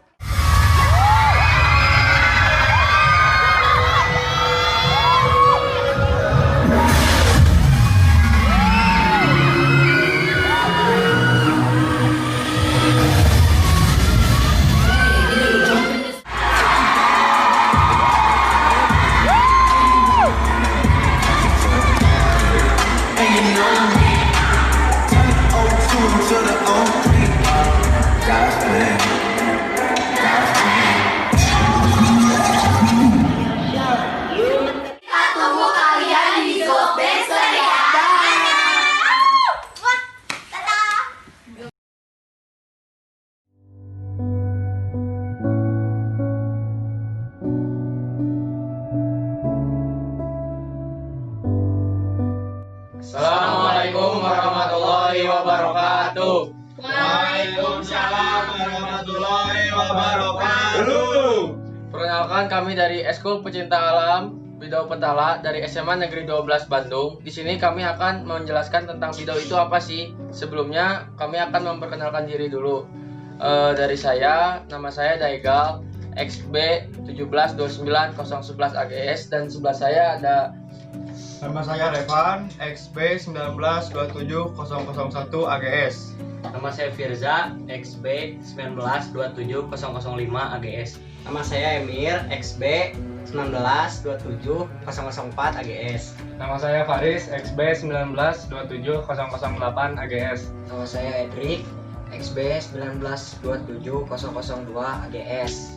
Assalamualaikum warahmatullahi wabarakatuh. Waalaikumsalam warahmatullahi wabarakatuh. Perkenalkan, kami dari Eskul Pecinta Alam Bidau Petala dari SMA Negeri 12 Bandung. Di sini kami akan menjelaskan tentang bidau itu apa sih. Sebelumnya kami akan memperkenalkan diri dulu. Dari saya, nama saya Daigal, XB 1729011 AGS, dan sebelah saya ada nama saya Revan, XB 1927001 AGS. Nama saya Firza, XB 1927005 AGS. Nama saya Emir, XB 1927004 AGS. Nama saya Faris, XB 1927008 AGS. Nama saya Edric, XB 1927002 AGS.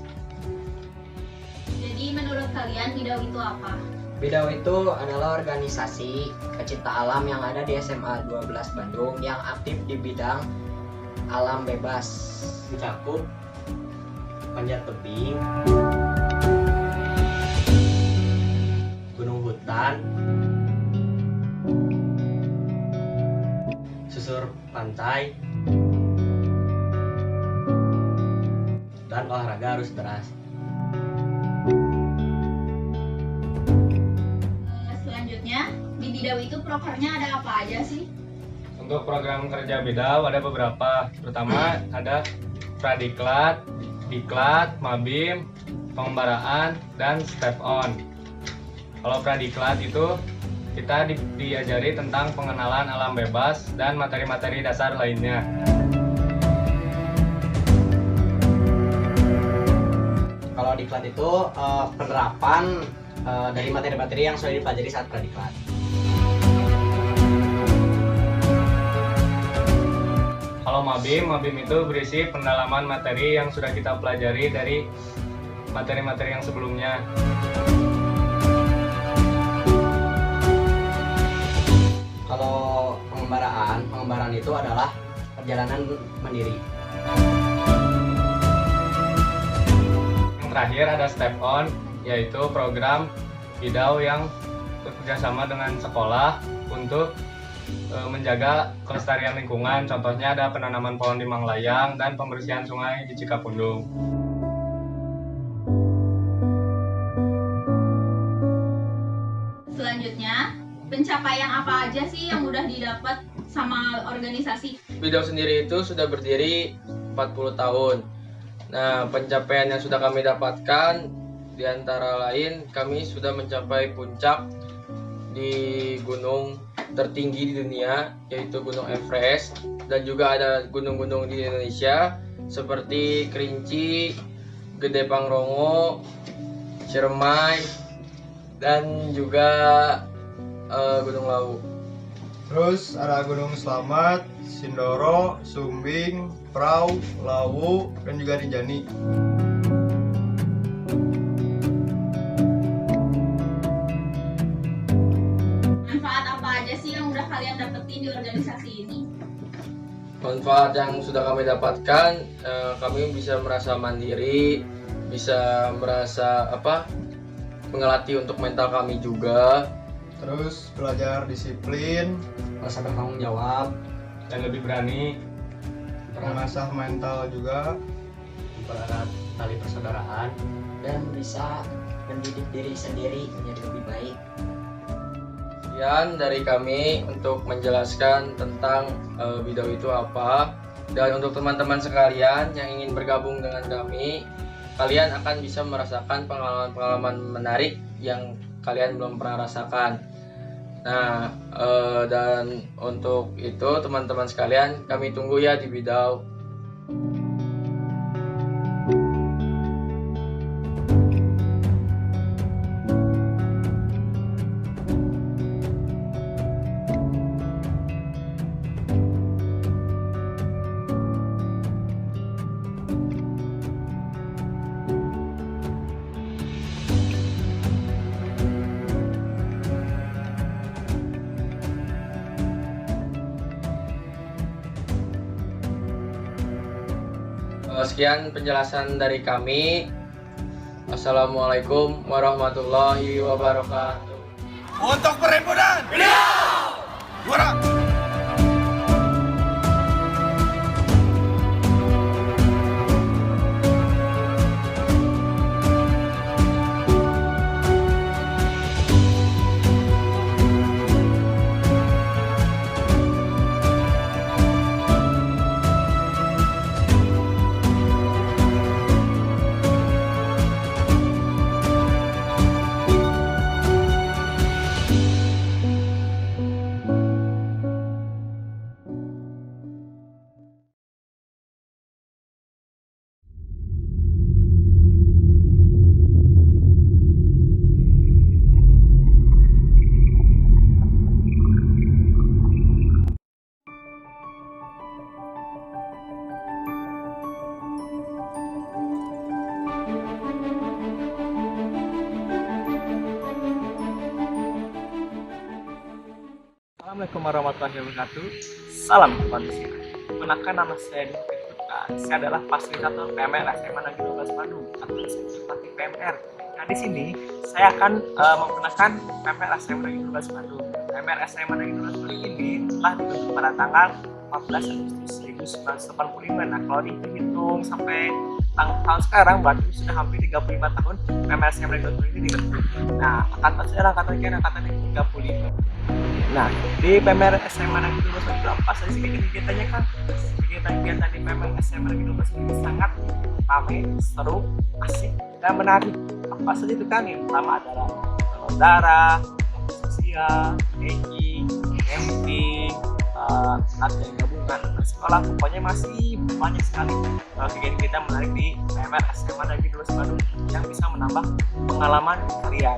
Jadi menurut kalian bidau itu apa? Bidau itu adalah organisasi pecinta alam yang ada di SMA 12 Bandung yang aktif di bidang alam bebas. Mencakup panjat tebing, gunung hutan, susur pantai, dan olahraga arus deras. Selanjutnya, di Bidau itu programnya ada apa aja sih? Untuk program kerja Bidau ada beberapa. Pertama ada Pradiklat, Diklat, Mabim, Pengembaraan, dan Step On. Kalau Pradiklat itu kita diajari tentang pengenalan alam bebas dan materi-materi dasar lainnya. Kalau Diklat itu penerapan dari materi-materi yang sudah dipelajari saat Pradiklat. Kalau Mabim itu berisi pendalaman materi yang sudah kita pelajari dari materi-materi yang sebelumnya. Kalau pengembaraan itu adalah perjalanan mandiri. Yang terakhir ada Step On, yaitu program Bidau yang bekerjasama dengan sekolah untuk menjaga kelestarian lingkungan. Contohnya ada penanaman pohon di Manglayang dan pembersihan sungai di Cikapundung. Selanjutnya, pencapaian apa aja sih yang udah didapat sama organisasi? Bidau sendiri itu sudah berdiri 40 tahun. Nah, pencapaian yang sudah kami dapatkan di antara lain kami sudah mencapai puncak di gunung tertinggi di dunia, yaitu Gunung Everest, dan juga ada gunung-gunung di Indonesia seperti Kerinci, Gede Pangrongo, Ciremai, dan juga Gunung Lawu. Terus ada Gunung Slamet, Sindoro, Sumbing, Prau, Lawu, dan juga Rinjani. Manfaat apa aja sih yang udah kalian dapetin di organisasi ini? Manfaat yang sudah kami dapatkan, kami bisa merasa mandiri, bisa merasa mengelatih untuk mental kami juga. Terus belajar disiplin, rasa bertanggung jawab, dan lebih berani, mengasah mental juga, mempererat tali persaudaraan, dan bisa mendidik diri sendiri menjadi lebih baik. Sekian dari kami untuk menjelaskan tentang Bidau itu apa. Dan untuk teman-teman sekalian yang ingin bergabung dengan kami, kalian akan bisa merasakan pengalaman-pengalaman menarik yang kalian belum pernah rasakan. Nah, dan untuk itu teman-teman sekalian, kami tunggu ya di Bidau. Sekian penjelasan dari kami. Assalamualaikum warahmatullahi wabarakatuh. Untuk perhimpunan Bidau juara. Assalamualaikum warahmatullahi wabarakatuh. Salam kemanusiaan. Perkenalkan, nama saya Dino Putra. Saya adalah fasilitator PMR SMA Negeri 12 Bandung atau seperti PMR. Nah, di sini saya akan memperkenalkan PMR SMA Negeri 12 Bandung. PMR SMA Negeri 12 Bandung ini telah dibentuk pada tanggal 14 Agustus 1985. Nah, kalau dihitung sampai tahun sekarang berarti sudah hampir 35 tahun PMR SMA Negeri 12 Bandung ini dibentuk. Nah, angkatan saya angkatan yang 35. Nah, di PMR SMA Negeri 12 Bandung itu apa saja sih kegiatannya kan? Kegiatan-kegiatan di PMR SMA Negeri 12 Bandung ini sangat ramai, seru, asik, dan menarik. Apa saja itu kan? Yang pertama adalah donor darah, sosial, camping, latihan gabungan sekolah. Pokoknya masih banyak sekali kegiatan-kegiatan menarik di PMR SMA Negeri 12 Bandung yang bisa menambah pengalaman kalian.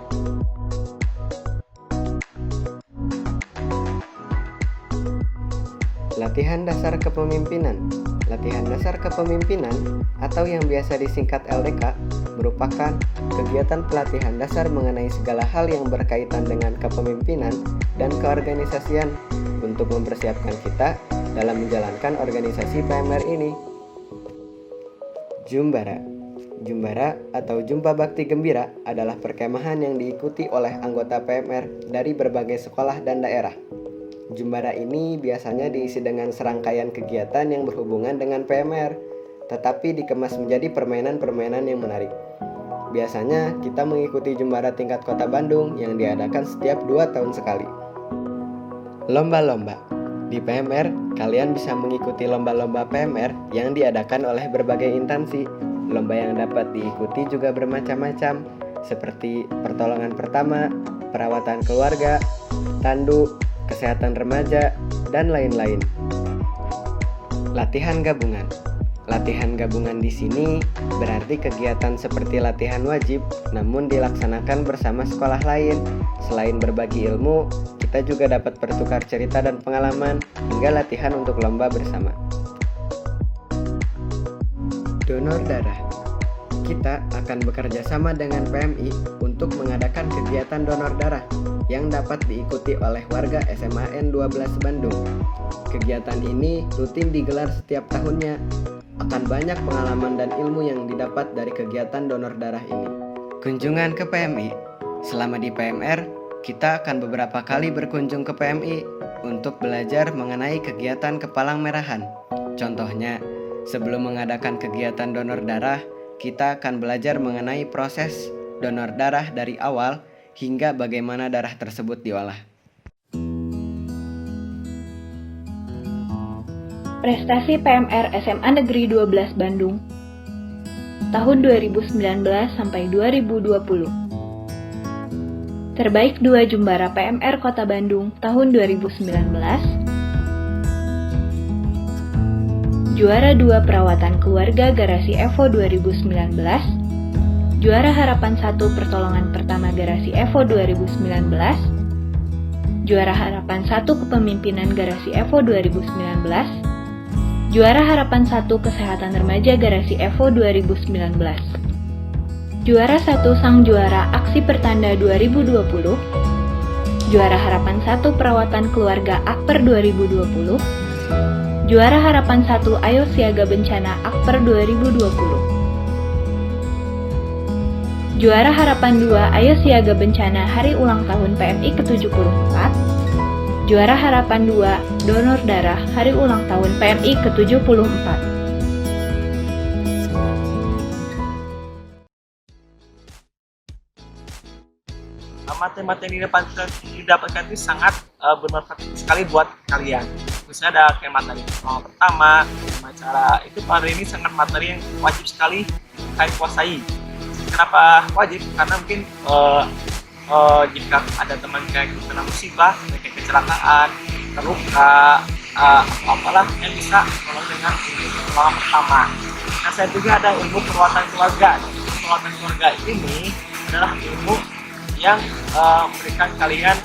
Latihan dasar kepemimpinan. Latihan dasar kepemimpinan atau yang biasa disingkat LDK merupakan kegiatan pelatihan dasar mengenai segala hal yang berkaitan dengan kepemimpinan dan keorganisasian untuk mempersiapkan kita dalam menjalankan organisasi PMR ini. Jumbara. Jumbara atau Jumpa Bakti Gembira adalah perkemahan yang diikuti oleh anggota PMR dari berbagai sekolah dan daerah. Jumbara ini biasanya diisi dengan serangkaian kegiatan yang berhubungan dengan PMR, tetapi dikemas menjadi permainan-permainan yang menarik. Biasanya kita mengikuti Jumbara tingkat Kota Bandung yang diadakan setiap 2 tahun sekali. Lomba-lomba. Di PMR, kalian bisa mengikuti lomba-lomba PMR yang diadakan oleh berbagai instansi. Lomba yang dapat diikuti juga bermacam-macam, seperti pertolongan pertama, perawatan keluarga, tandu, kesehatan remaja, dan lain-lain. Latihan gabungan. Latihan gabungan di sini berarti kegiatan seperti latihan wajib, namun dilaksanakan bersama sekolah lain. Selain berbagi ilmu, kita juga dapat bertukar cerita dan pengalaman, hingga latihan untuk lomba bersama. Donor darah. Kita akan bekerja sama dengan PMI untuk mengadakan kegiatan donor darah yang dapat diikuti oleh warga SMAN 12 Bandung. Kegiatan ini rutin digelar setiap tahunnya. Akan banyak pengalaman dan ilmu yang didapat dari kegiatan donor darah ini. Kunjungan ke PMI. Selama di PMR, kita akan beberapa kali berkunjung ke PMI untuk belajar mengenai kegiatan kepalang merahan. Contohnya, sebelum mengadakan kegiatan donor darah, kita akan belajar mengenai proses donor darah dari awal hingga bagaimana darah tersebut diolah. Prestasi PMR SMA Negeri 12 Bandung tahun 2019 sampai 2020. Terbaik 2 Jumbara PMR Kota Bandung tahun 2019. Juara 2 Perawatan Keluarga Garasi Evo 2019. Juara Harapan 1 Pertolongan Pertama Garasi Evo 2019. Juara Harapan 1 Kepemimpinan Garasi Evo 2019. Juara Harapan 1 Kesehatan Remaja Garasi Evo 2019. Juara 1 Sang Juara Aksi Pertanda 2020. Juara Harapan 1 Perawatan Keluarga Akper 2020. Juara Harapan 1 Ayo Siaga Bencana Akper 2020. Juara Harapan 2 Ayo Siaga Bencana Hari Ulang Tahun PMI ke-74. Juara Harapan 2 Donor Darah Hari Ulang Tahun PMI ke-74. Materi-materi yang didapatkan itu sangat bermanfaat sekali buat kalian. Misalnya ada kayak materi pertama, cara itu materi ini sangat materi yang wajib sekali kalian kuasai. Kenapa wajib? Karena mungkin jika ada teman kayak kena musibah, kayak kecelakaan, terluka, apalah yang bisa menolong dengan pertolongan pertama. Nah, saya juga ada ilmu perawatan keluarga. Perawatan keluarga ini adalah ilmu yang memberikan kalian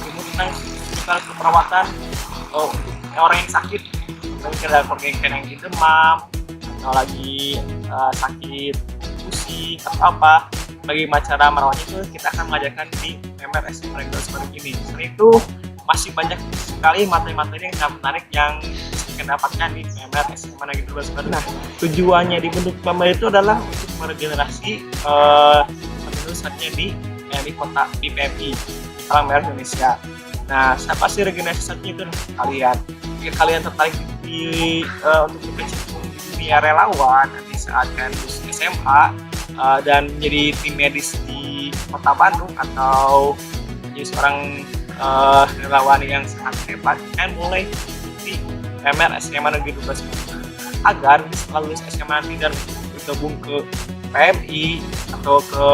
ilmu tentang keperawatan orang yang sakit, mungkin ada keluarga yang demam, atau lagi sakit pusing atau apa. Bagaimana cara merawatnya itu kita akan mengajarkan di PMR SMA Negeri 12 Bandung ini. Selain itu masih banyak sekali materi-materi yang menarik yang akan dapatkan di PMR SMA Negeri 12 Bandung. Nah, tujuannya dibentuk PMR itu adalah untuk meregenerasi penerusnya di kota di PMI Palang Merah Indonesia. Nah, siapa sih regenerasi satunya itu kalian? Jika kalian tertarik untuk berkecimpung di dunia relawan di saat kalian lulus SMA dan menjadi tim medis di Kota Bandung atau menjadi seorang relawan yang sangat hebat, kan mulai di PMR SMA Negeri 12 agar setelah lulus SMA nanti dan bergabung ke PMI atau ke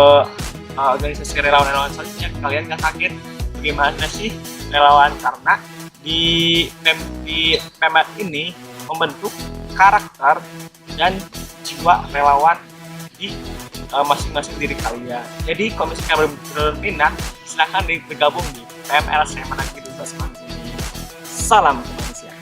organisasi relawan selanjutnya, kalian gak kaget bagaimana sih relawan, karena di PMR ini membentuk karakter dan jiwa relawan di masing-masing diri kalian. Jadi kalau misalkan berminat, silahkan bergabung di PMR SMA Negeri 12 Bandung. Salam kemanusiaan.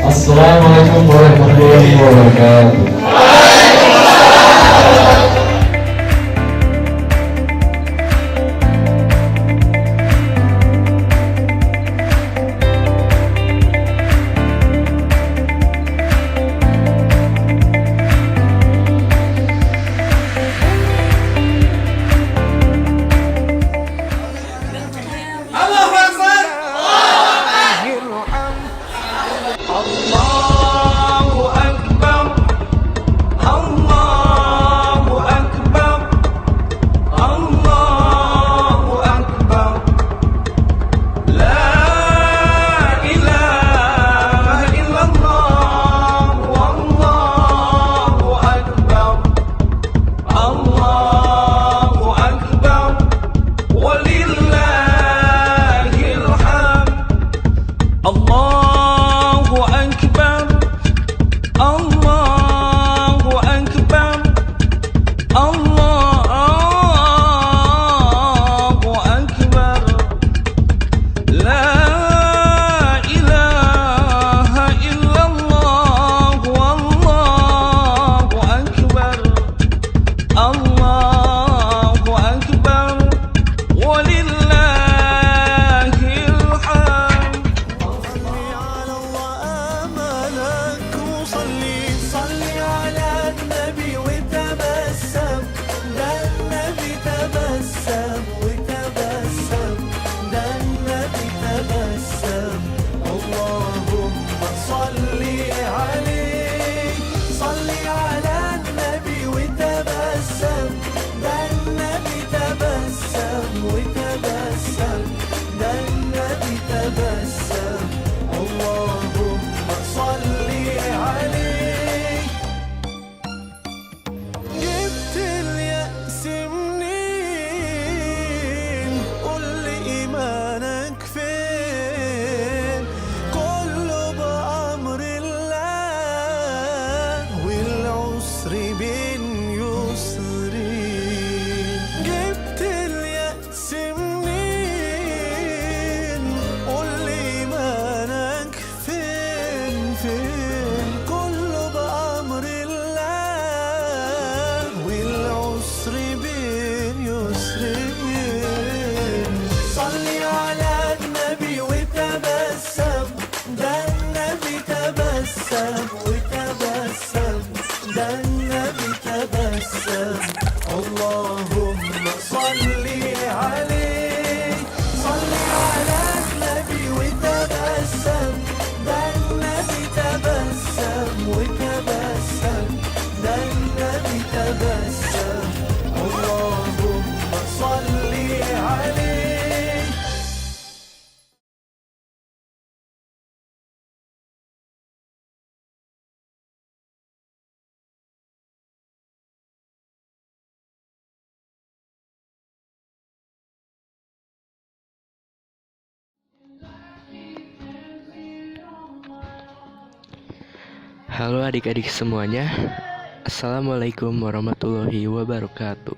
Assalamualaikum warahmatullahi wabarakatuh. Halo adik-adik semuanya. Assalamualaikum warahmatullahi wabarakatuh.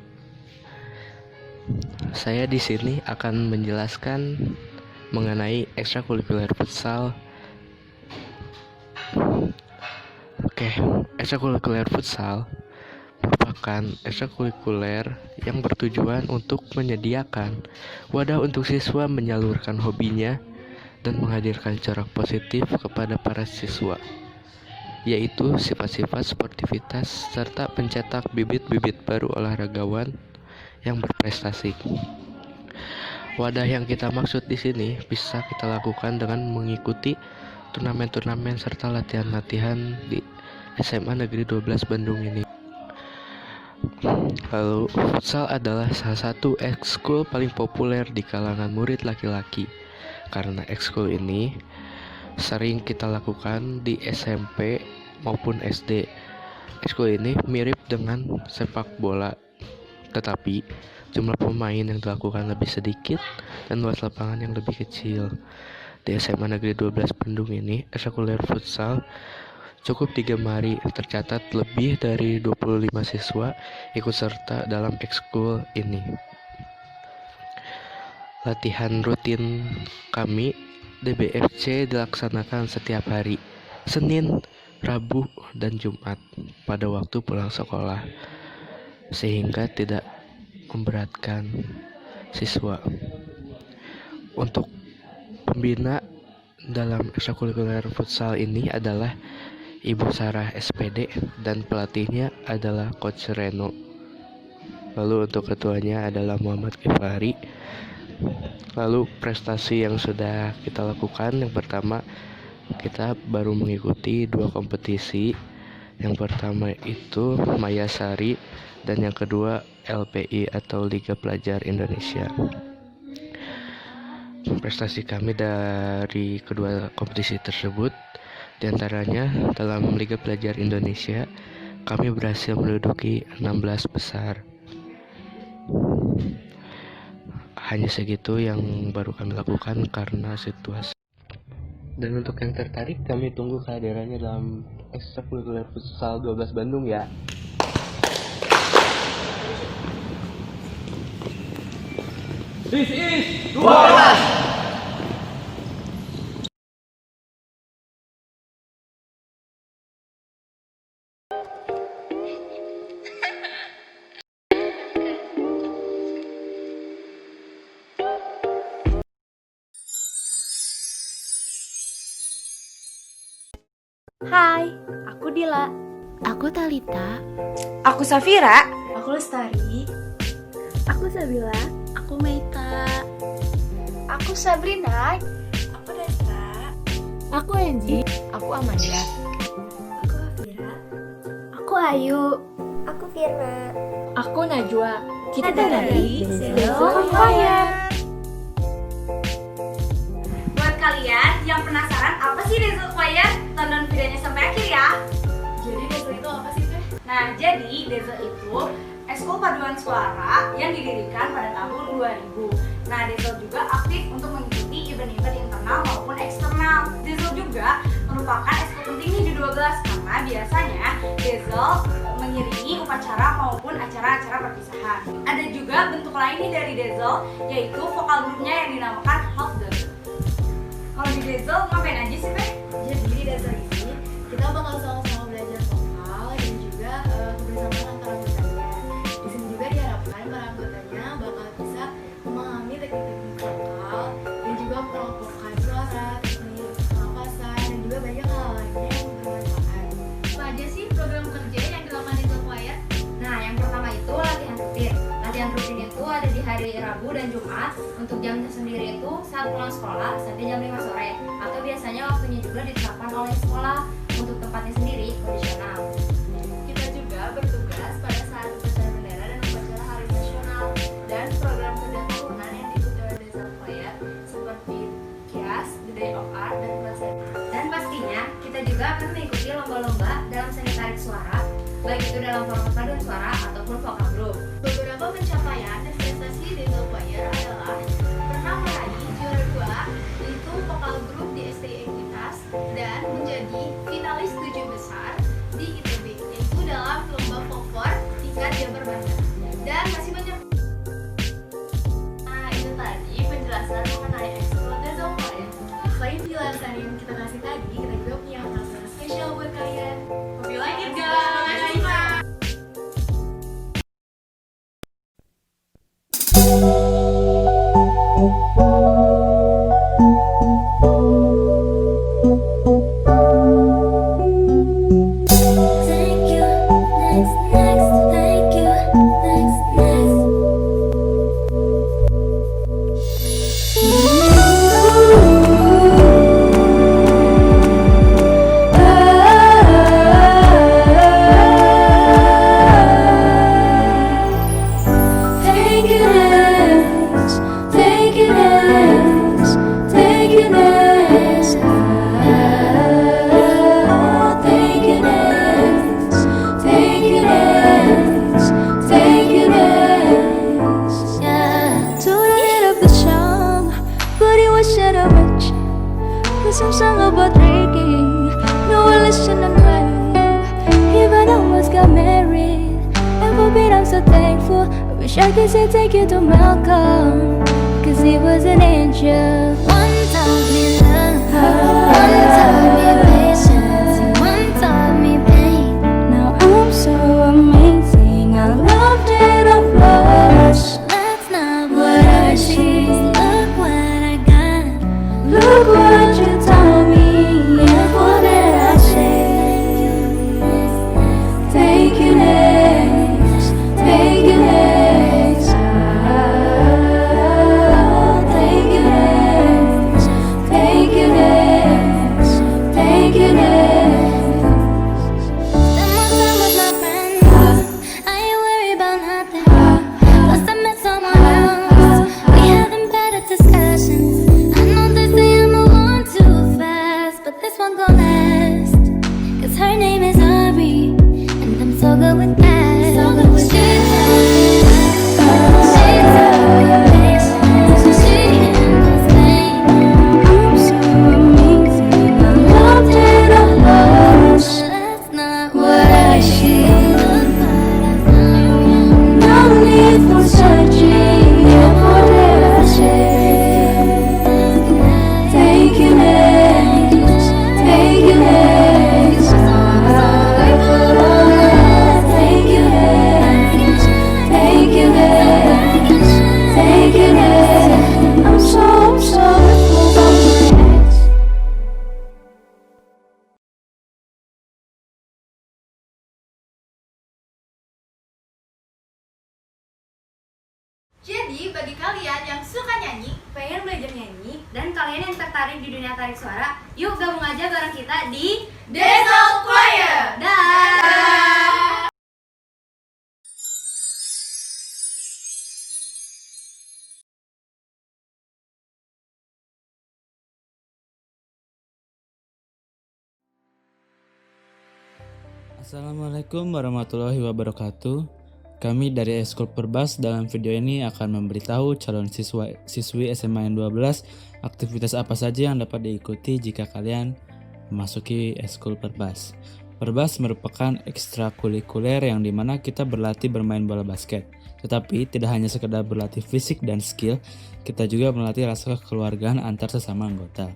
Saya di sini akan menjelaskan mengenai ekstrakurikuler futsal. Ekstrakurikuler futsal merupakan ekstrakurikuler yang bertujuan untuk menyediakan wadah untuk siswa menyalurkan hobinya dan menghadirkan corak positif kepada para siswa, yaitu sifat-sifat sportivitas serta pencetak bibit-bibit baru olahragawan yang berprestasi. Wadah yang kita maksud di sini bisa kita lakukan dengan mengikuti turnamen-turnamen serta latihan-latihan di SMA Negeri 12 Bandung ini. Lalu, futsal adalah salah satu ekskul paling populer di kalangan murid laki-laki. Karena ekskul ini sering kita lakukan di SMP maupun SD. Ekskul ini mirip dengan sepak bola, tetapi jumlah pemain yang dilakukan lebih sedikit dan luas lapangan yang lebih kecil. Di SMA Negeri 12 Bandung ini, ekstrakurikuler futsal cukup digemari. Tercatat lebih dari 25 siswa ikut serta dalam ekskul ini. Latihan rutin kami DBFC dilaksanakan setiap hari, Senin, Rabu, dan Jumat pada waktu pulang sekolah, sehingga tidak memberatkan siswa. Untuk pembina dalam ekstrakurikuler futsal ini adalah Ibu Sarah SPD dan pelatihnya adalah Coach Reno. Lalu untuk ketuanya adalah Muhammad Kifari. Lalu prestasi yang sudah kita lakukan, yang pertama kita baru mengikuti 2 kompetisi. Yang pertama itu Mayasari dan yang kedua LPI atau Liga Pelajar Indonesia. Prestasi kami dari kedua kompetisi tersebut, diantaranya dalam Liga Pelajar Indonesia kami berhasil menduduki 16 besar. Hanya segitu yang baru kami lakukan karena situasi. Dan untuk yang tertarik, kami tunggu kehadirannya dalam ekstrakurikuler futsal 12 Bandung ya. This is 12. Hai, aku Dila. Aku Talita. Aku Safira. Aku Lestari. Aku Sabila. Aku Meita. Aku Sabrina. Aku Desta. Aku Angie. Aku Amanda. Aku Afira. Aku Ayu. Aku Firma. Aku Najwa. Kita dari Zero Fire. Buat kalian yang penasaran apa sih Dazzle Choir, tonton videonya sampai akhir ya. Jadi Dazzle itu apa sih, Teh? Nah, jadi Dazzle itu ekskul paduan suara yang didirikan pada tahun 2000. Nah, Dazzle juga aktif untuk mengikuti event-event internal maupun eksternal. Dazzle juga merupakan ekskul penting di 12 karena biasanya Dazzle mengiringi upacara maupun acara-acara perpisahan. Ada juga bentuk lain nih dari Dazzle, yaitu vokal grupnya yang dinamakan Half Dazzle. Kalau di Dazzle ngapain aja sih, Teh? Jadi di Dazzle ini kita bakal sama-sama belajar vokal dan juga kebersamaan antara anggotanya. Di sini juga diharapkan para anggotanya bakal bisa memahami teknik-teknik vokal dan juga pengelompokan suara, teknik pernapasan dan juga banyak hal lainnya yang bermanfaat. Apa aja sih program kerja yang dilakukan di Choir? Nah, yang pertama itu latihan rutin. Latihan rutin itu ada di hari Rabu dan Jumat. Untuk jamnya sendiri itu saat pulang sekolah sampai jam 5 sore. Atau biasanya waktunya juga ditetapkan oleh sekolah. Untuk tempatnya sendiri kondisional. Kita juga bertugas pada saat upacara bendera dan upacara hari nasional dan program kerja tahunan yang diikuti oleh Dazzle Choir seperti KIAS, The Day of Art, dan Praset. Dan pastinya kita juga akan mengikuti lomba-lomba dalam seni tarik suara, baik itu dalam format paduan suara ataupun vokal group. Beberapa pencapaian dan prestasi Dazzle Choir adalah pernah meraih juara 2 yaitu vokal grup di STI Equitas dan menjadi finalis 7 tujuh besar di ITB, yaitu dalam lomba folklor tingkat Jabar Banten. Dan masih banyak. Nah, itu tadi penjelasan mengenai ekskul Desa Korea. Selain penjelasan yang kita kasih tadi, kita juga punya perasaan spesial buat kalian. Hope you like it, guys! Some song about drinking, no one listen and life. Even I almost got married, and for it I'm so thankful. I wish I could say thank you to Malcolm, cause he was an angel. One taught me love, one taught me patience, and one taught me pain. Now I'm so amazing, I loved it up close. That's not what I see, look what I got. Look what you told me, and what did I say? Take you next, take you next. Take you next, take you next, take you next. Spend more time with my friends, I ain't worried about nothing. Plus I met someone else, we having better discussions. But this one gon' last, cause her name is Aubrey, and I'm so good with that. So good with I'm so amazing, I loved it up close. That's not what I see. No need for searching, and what did I say? Take you next, take you next. Take you next, take you next, take you next. I'm so full of my ex. Jadi bagi kalian yang suka nyanyi, pengen belajar nyanyi, dan kalian yang tertarik di dunia tarik suara, yuk gabung aja bareng kita di Desa Choir. Dah. Assalamualaikum warahmatullahi wabarakatuh. Kami dari Eskul Perbas dalam video ini akan memberitahu calon siswi SMA N12 aktivitas apa saja yang dapat diikuti jika kalian memasuki Eskul Perbas. Perbas merupakan ekstrakurikuler yang dimana kita berlatih bermain bola basket. Tetapi tidak hanya sekedar berlatih fisik dan skill, kita juga melatih rasa kekeluargaan antar sesama anggota.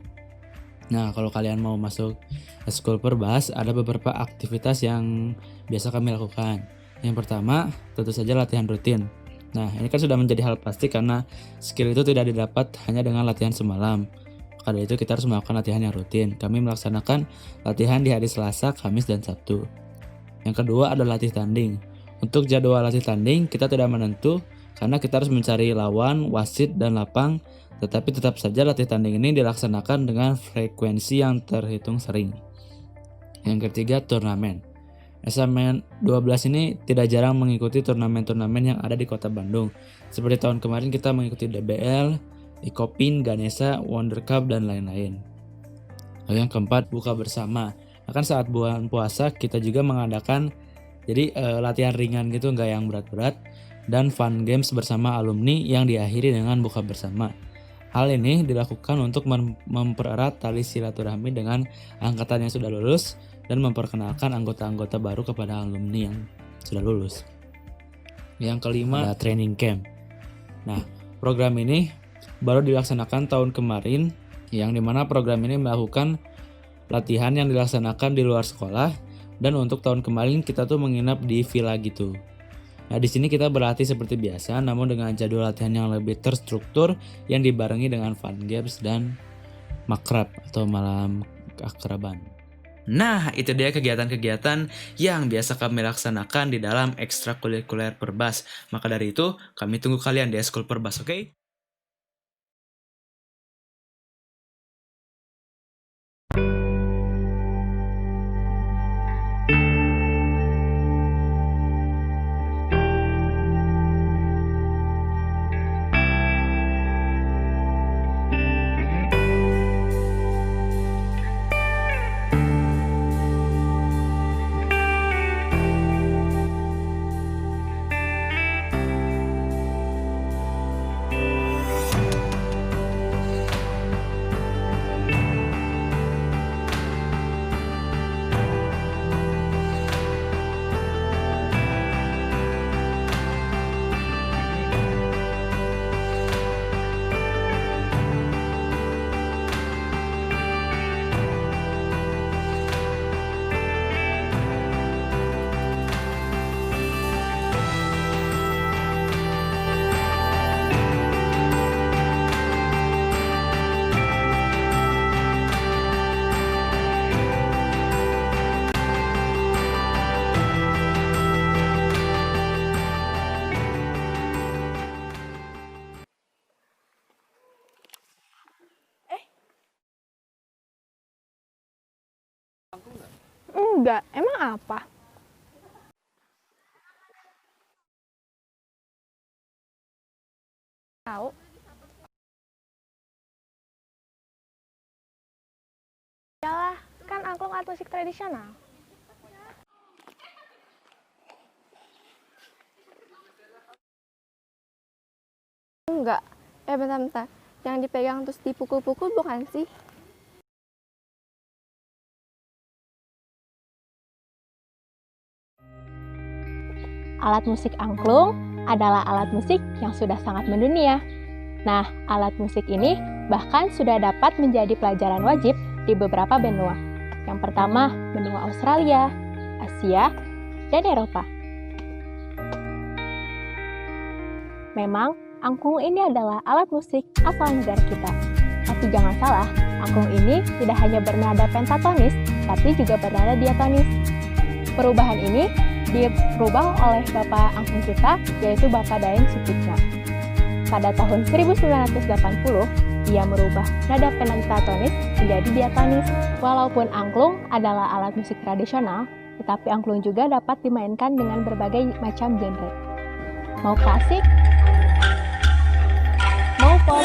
Nah, kalau kalian mau masuk Eskul Perbas, ada beberapa aktivitas yang biasa kami lakukan. Yang pertama, tentu saja latihan rutin. Nah, ini kan sudah menjadi hal pasti karena skill itu tidak didapat hanya dengan latihan semalam. Maka dari itu kita harus melakukan latihan yang rutin. Kami melaksanakan latihan di hari Selasa, Kamis, dan Sabtu. Yang kedua adalah latih tanding. Untuk jadwal latih tanding, kita tidak menentu karena kita harus mencari lawan, wasit, dan lapang. Tetapi tetap saja latih tanding ini dilaksanakan dengan frekuensi yang terhitung sering. Yang ketiga, turnamen. SMA 12 ini tidak jarang mengikuti turnamen-turnamen yang ada di kota Bandung. Seperti tahun kemarin kita mengikuti DBL, Ikopin, Ganesha, Wonder Cup, dan lain-lain. Lalu yang keempat, buka bersama. Akan saat bulan puasa kita juga mengadakan latihan ringan gitu, nggak yang berat-berat, dan fun games bersama alumni yang diakhiri dengan buka bersama. Hal ini dilakukan untuk mempererat tali silaturahmi dengan angkatan yang sudah lulus dan memperkenalkan anggota-anggota baru kepada alumni yang sudah lulus. Yang kelima, ada training camp. Nah, program ini baru dilaksanakan tahun kemarin, yang dimana program ini melakukan latihan yang dilaksanakan di luar sekolah, dan untuk tahun kemarin kita tuh menginap di villa gitu. Nah, di sini kita berlatih seperti biasa, namun dengan jadwal latihan yang lebih terstruktur yang dibarengi dengan fun games dan makrab atau malam keakraban. Nah, itu dia kegiatan-kegiatan yang biasa kami laksanakan di dalam ekstrakurikuler Perbas. Maka dari itu, kami tunggu kalian di Eskul Perbas, oke? Enggak, emang apa? Tahu? Yalah, kan angklung alat musik tradisional. Enggak, bentar-bentar. Yang dipegang terus dipukul-pukul bukan sih? Alat musik angklung adalah alat musik yang sudah sangat mendunia. Nah, alat musik ini bahkan sudah dapat menjadi pelajaran wajib di beberapa benua. Yang pertama, benua Australia, Asia, dan Eropa. Memang, angklung ini adalah alat musik asal negara kita. Tapi jangan salah, angklung ini tidak hanya bernada pentatonis, tapi juga bernada diatonis. Perubahan ini dirubah oleh Bapak angklung kita, yaitu Bapak Daeng Sutikna. Pada tahun 1980, ia merubah nada pentatonis menjadi diatonis. Walaupun angklung adalah alat musik tradisional, tetapi angklung juga dapat dimainkan dengan berbagai macam genre. Mau klasik, mau pop,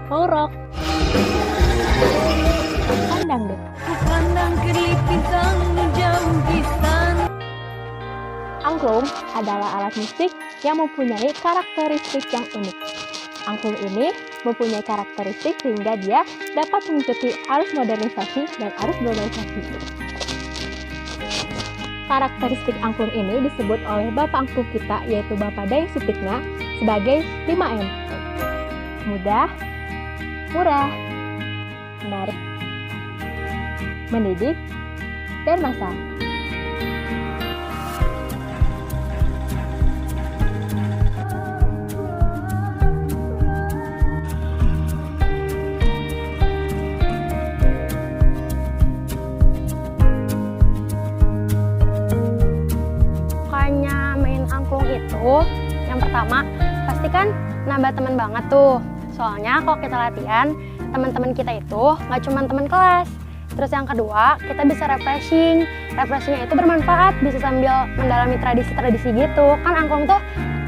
mau rock, bahkan dangdut. Angklung adalah alat musik yang mempunyai karakteristik yang unik. Angklung ini mempunyai karakteristik sehingga dia dapat mengikuti arus modernisasi dan arus globalisasi. Karakteristik angklung ini disebut oleh Bapak angklung kita, yaitu Bapak Daeng Sutikna, sebagai 5M. Mudah, murah, menarik, mendidik, dan massal. Yang pertama, pastikan nambah teman banget tuh. Soalnya kalau kita latihan, teman-teman kita itu nggak cuma teman kelas. Terus yang kedua, kita bisa refreshing. Refreshingnya itu bermanfaat, bisa sambil mendalami tradisi-tradisi gitu. Kan angklung tuh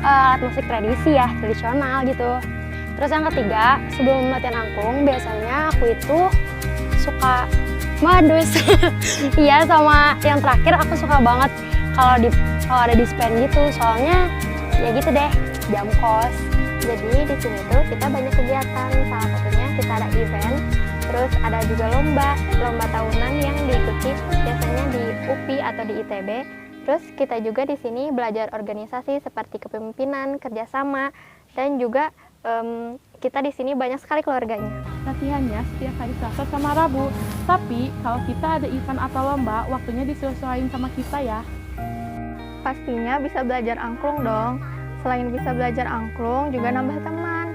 alat musik tradisi ya, tradisional gitu. Terus yang ketiga, sebelum latihan angklung, biasanya aku itu suka modus. Iya, sama yang terakhir aku suka banget kalau ada dispen gitu. Soalnya ya gitu deh, jam kos. Jadi di sini tuh kita banyak kegiatan. Salah satunya kita ada event Terus ada juga lomba tahunan yang diikuti biasanya di UPI atau di ITB. Terus kita juga di sini belajar organisasi seperti kepemimpinan, kerjasama, dan juga kita di sini banyak sekali keluarganya. Latihannya setiap hari Selasa sama Rabu. Tapi kalau kita ada event atau lomba, waktunya disesuaikan sama kita ya. Pastinya bisa belajar angklung dong. Selain bisa belajar angklung, juga nambah teman.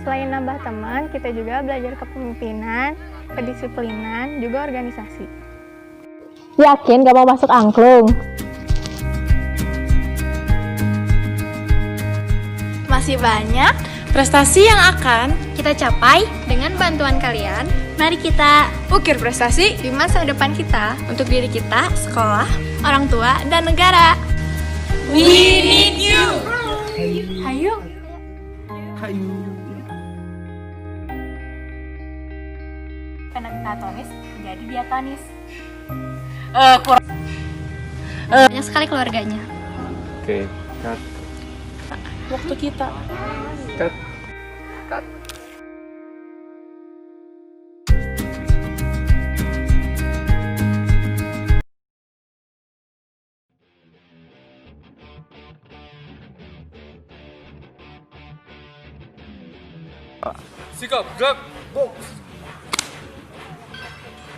Selain nambah teman, kita juga belajar kepemimpinan, kedisiplinan, juga organisasi. Yakin gak mau masuk angklung? Masih banyak prestasi yang akan kita capai dengan bantuan kalian. Mari kita ukir prestasi di masa depan kita untuk diri kita, sekolah, orang tua, dan negara. We need you. Hayu. Penekatonis menjadi diatonis. Banyak sekali keluarganya. Oke, cut. Waktu kita. Cut. Sikap, gerak, box.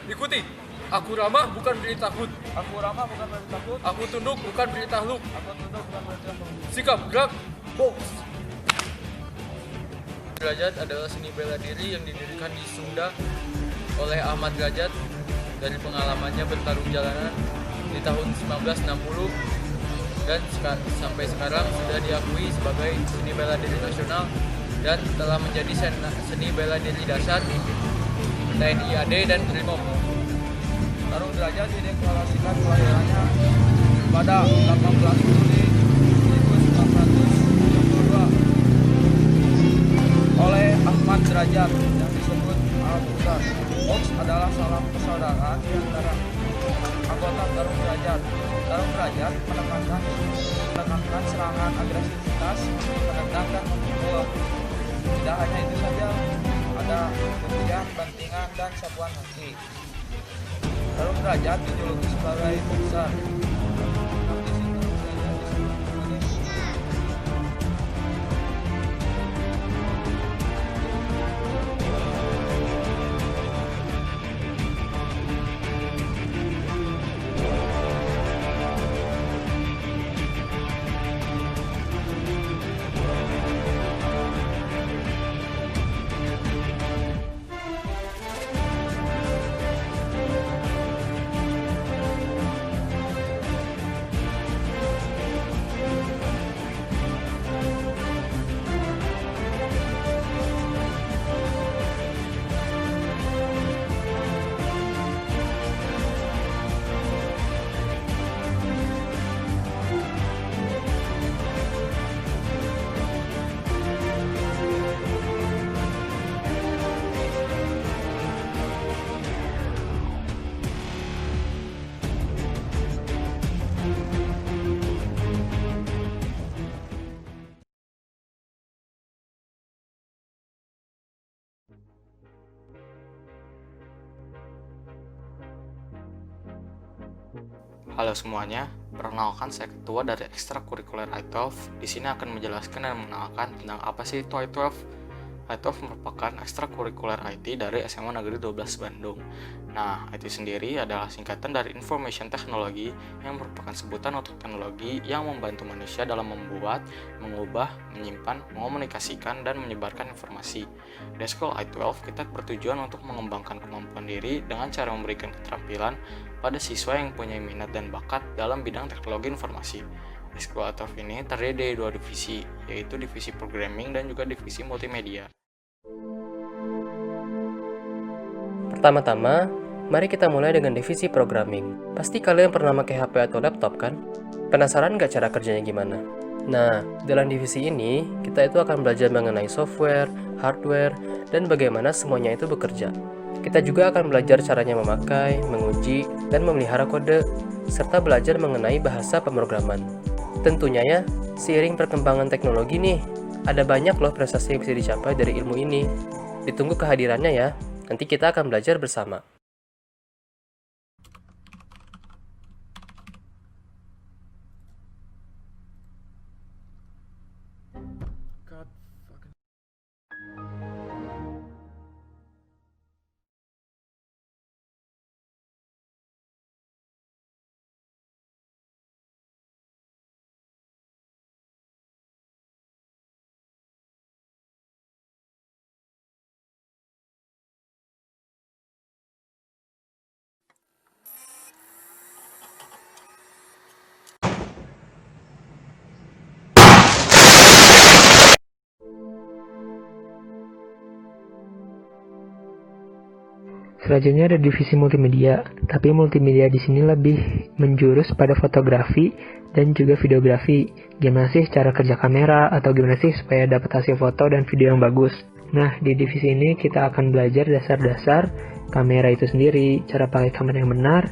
Ikuti. Aku ramah bukan beri takut. Aku ramah bukan beri takut. Aku tunduk bukan beri takluk. Aku tunduk bukan beri takluk. Sikap, gerak, box. Derajat adalah seni bela diri yang didirikan di Sunda oleh Ahmad Derajat dari pengalamannya bertarung jalanan di tahun 1960 dan sampai sekarang sudah diakui sebagai seni bela diri nasional dan telah menjadi seni bela diri dasar TNI AD dan Brimob. Tarung Derajat dideklarasikan kelahirannya pada 18 Juli 1972 oleh Ahmad Derajat yang disebut Al-Bukhtar. Box adalah salam persaudaraan di antara anggota Tarung Derajat. Tarung Derajat menekankan serangan agresivitas, menendang dan memukul. Tidak hanya itu saja, ada kemudian bantingan dan sapuan hati. Tarung Derajat dijuluki sebagai boxer. Halo semuanya, perkenalkan saya ketua dari ekstrakurikuler I12. Di sini akan menjelaskan dan mengenalkan tentang apa sih itu I12. I12 merupakan ekstrakurikuler IT dari SMA Negeri 12 Bandung. Nah, IT sendiri adalah singkatan dari Information Technology yang merupakan sebutan untuk teknologi yang membantu manusia dalam membuat, mengubah, menyimpan, mengomunikasikan, dan menyebarkan informasi. Di Eskul I12, kita bertujuan untuk mengembangkan kemampuan diri dengan cara memberikan keterampilan pada siswa yang punya minat dan bakat dalam bidang teknologi informasi. Eskul I12 ini terdiri dari dua divisi, yaitu divisi programming dan juga divisi multimedia. Pertama-tama, mari kita mulai dengan divisi programming. Pasti kalian pernah pakai HP atau laptop kan? Penasaran nggak cara kerjanya gimana? Nah, dalam divisi ini, kita itu akan belajar mengenai software, hardware, dan bagaimana semuanya itu bekerja. Kita juga akan belajar caranya memakai, menguji, dan memelihara kode, serta belajar mengenai bahasa pemrograman. Tentunya ya, seiring perkembangan teknologi nih, ada banyak loh prestasi yang bisa dicapai dari ilmu ini. Ditunggu kehadirannya ya. Nanti kita akan belajar bersama. Selanjutnya ada divisi multimedia, tapi multimedia di sini lebih menjurus pada fotografi dan juga videografi. Gimana sih cara kerja kamera atau gimana sih supaya dapat hasil foto dan video yang bagus. Nah, di divisi ini kita akan belajar dasar-dasar kamera itu sendiri, cara pakai kamera yang benar,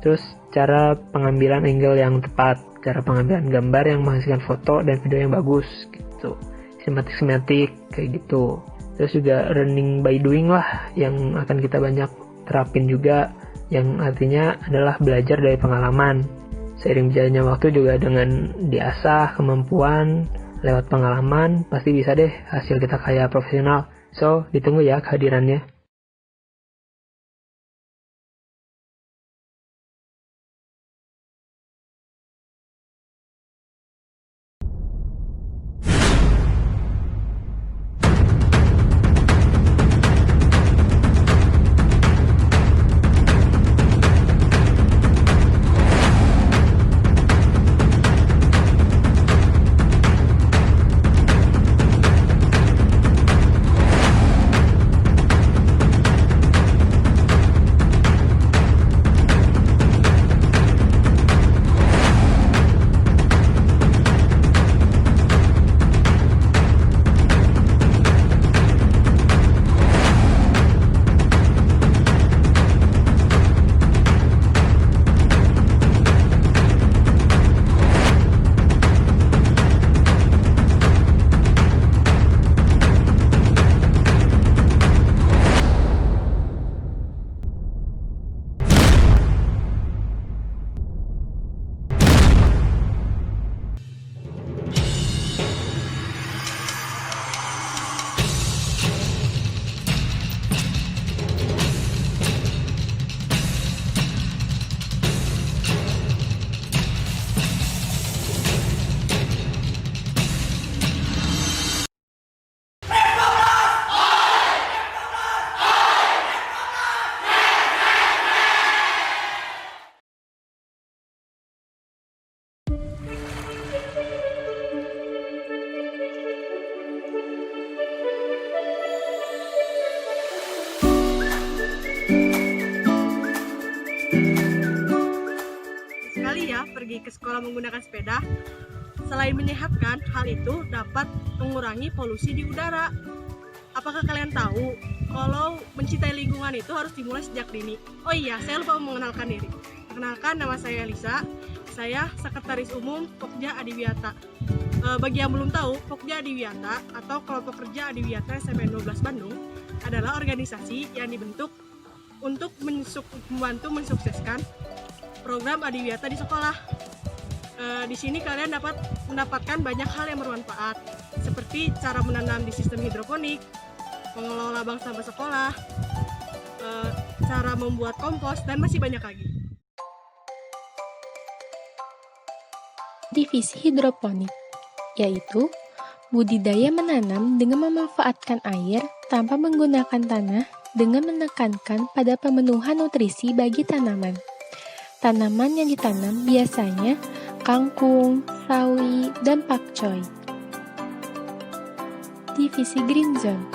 terus cara pengambilan angle yang tepat, cara pengambilan gambar yang menghasilkan foto dan video yang bagus gitu. Sinematik kayak gitu. Terus juga learning by doing lah yang akan kita banyak terapin juga, yang artinya adalah belajar dari pengalaman. Seiring berjalannya waktu juga dengan diasah kemampuan lewat pengalaman, pasti bisa deh hasil kita kayak profesional. So, ditunggu ya kehadirannya. Pergi ke sekolah menggunakan sepeda, selain menyehatkan, hal itu dapat mengurangi polusi di udara. Apakah kalian tahu kalau mencintai lingkungan itu harus dimulai sejak dini? Oh iya, saya lupa mengenalkan diri. Perkenalkan, nama saya Lisa. Saya Sekretaris Umum Pokja Adiwiyata. Bagi yang belum tahu, Pokja Adiwiyata atau Kelompok Kerja Adiwiyata SMAN 12 Bandung adalah organisasi yang dibentuk untuk membantu mensukseskan program Adiwiyata di sekolah. Di sini kalian dapat mendapatkan banyak hal yang bermanfaat, seperti cara menanam di sistem hidroponik, mengelola bank sampah sekolah, cara membuat kompos, dan masih banyak lagi. Divisi hidroponik, yaitu budidaya menanam dengan memanfaatkan air tanpa menggunakan tanah dengan menekankan pada pemenuhan nutrisi bagi tanaman. Tanaman yang ditanam biasanya kangkung, sawi, dan pakcoy. Divisi Green Zone.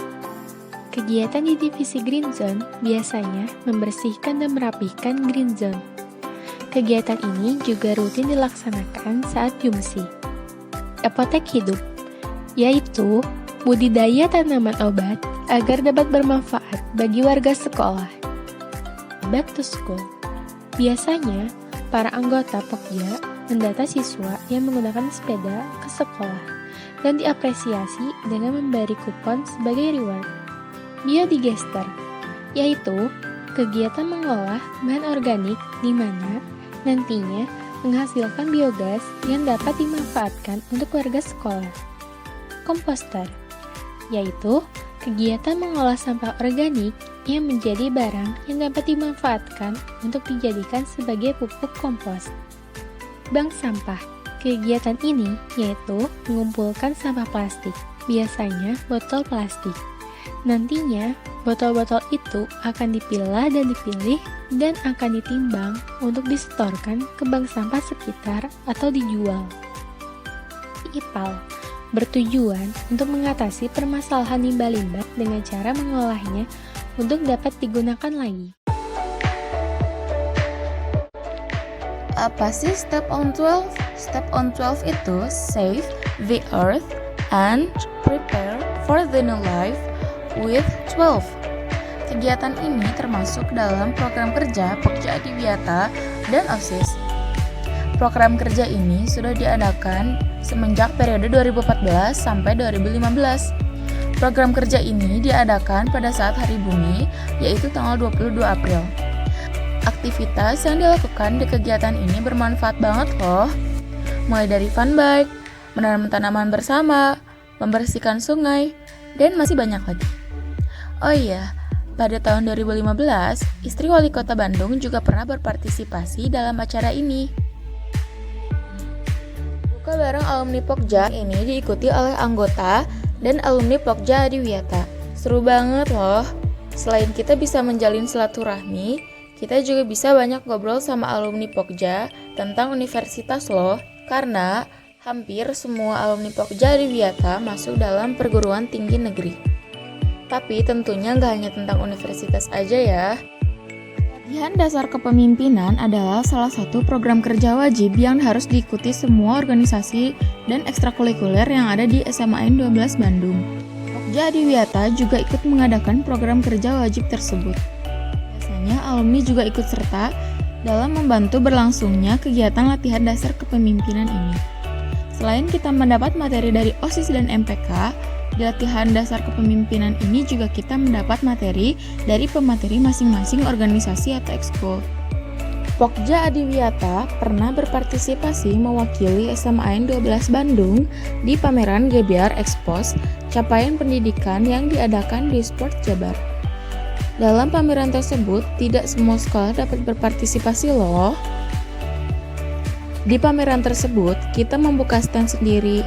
Kegiatan di divisi Green Zone biasanya membersihkan dan merapikan Green Zone. Kegiatan ini juga rutin dilaksanakan saat Jumsi. Apotek hidup, yaitu budidaya tanaman obat agar dapat bermanfaat bagi warga sekolah. Back to school. Biasanya, para anggota Pokja mendata siswa yang menggunakan sepeda ke sekolah dan diapresiasi dengan memberi kupon sebagai reward. Biodigester. yaitu kegiatan mengolah bahan organik di mana nantinya menghasilkan biogas yang dapat dimanfaatkan untuk warga sekolah. Komposter, yaitu kegiatan mengolah sampah organik yang menjadi barang yang dapat dimanfaatkan untuk dijadikan sebagai pupuk kompos. Bank sampah, kegiatan ini yaitu mengumpulkan sampah plastik, biasanya botol plastik. Nantinya, botol-botol itu akan dipilah dan dipilih dan akan ditimbang untuk disetorkan ke bank sampah sekitar atau dijual. IPAL bertujuan untuk mengatasi permasalahan limbah-limbah dengan cara mengolahnya untuk dapat digunakan lagi. Apa sih Step on 12? Step on 12 itu save the earth and prepare for the new life with 12. Kegiatan ini termasuk dalam program kerja Pokja Adiwiyata dan OSIS. Program kerja ini sudah diadakan semenjak periode 2014 sampai 2015. Program kerja ini diadakan pada saat Hari Bumi, yaitu tanggal 22 April. Aktivitas yang dilakukan di kegiatan ini bermanfaat banget loh. Mulai dari fun bike, menanam tanaman bersama, membersihkan sungai, dan masih banyak lagi. Oh iya, pada tahun 2015, istri wali kota Bandung juga pernah berpartisipasi dalam acara ini. Buka bareng alumni Pokja ini diikuti oleh anggota dan alumni Pokja Adiwiyata. Seru banget loh. Selain kita bisa menjalin silaturahmi, kita juga bisa banyak ngobrol sama alumni Pokja tentang universitas loh. Karena hampir semua alumni Pokja Adiwiyata masuk dalam perguruan tinggi negeri. Tapi tentunya nggak hanya tentang universitas aja ya. Latihan dasar kepemimpinan adalah salah satu program kerja wajib yang harus diikuti semua organisasi dan ekstrakurikuler yang ada di SMAN 12 Bandung. Pokja Adiwiyata juga ikut mengadakan program kerja wajib tersebut. Biasanya alumni juga ikut serta dalam membantu berlangsungnya kegiatan latihan dasar kepemimpinan ini. Selain kita mendapat materi dari OSIS dan MPK, di latihan dasar kepemimpinan ini juga kita mendapat materi dari pemateri masing-masing organisasi atau ekskul. Pokja Adiwiyata pernah berpartisipasi mewakili SMAN 12 Bandung di pameran GBR Expos Capaian Pendidikan yang diadakan di Sport Jabar. Dalam pameran tersebut, tidak semua sekolah dapat berpartisipasi loh. Di pameran tersebut, kita membuka stand sendiri,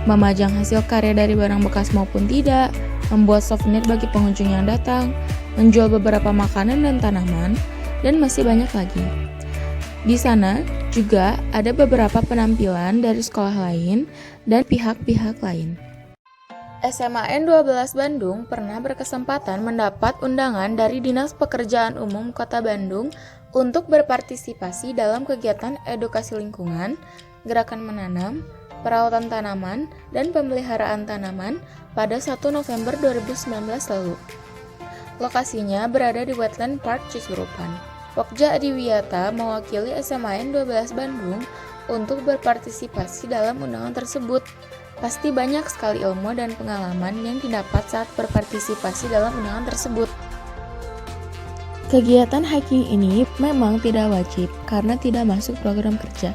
memajang hasil karya dari barang bekas maupun tidak, membuat souvenir bagi pengunjung yang datang, menjual beberapa makanan dan tanaman, dan masih banyak lagi. Di sana juga ada beberapa penampilan dari sekolah lain dan pihak-pihak lain. SMAN 12 Bandung pernah berkesempatan mendapat undangan dari Dinas Pekerjaan Umum Kota Bandung untuk berpartisipasi dalam kegiatan edukasi lingkungan, gerakan menanam, perawatan tanaman, dan pemeliharaan tanaman pada 1 November 2019 lalu. Lokasinya berada di Wetland Park Cisurupan. Pokja Adiwiyata mewakili SMAN 12 Bandung untuk berpartisipasi dalam undangan tersebut. Pasti banyak sekali ilmu dan pengalaman yang didapat saat berpartisipasi dalam undangan tersebut. Kegiatan hiking ini memang tidak wajib karena tidak masuk program kerja.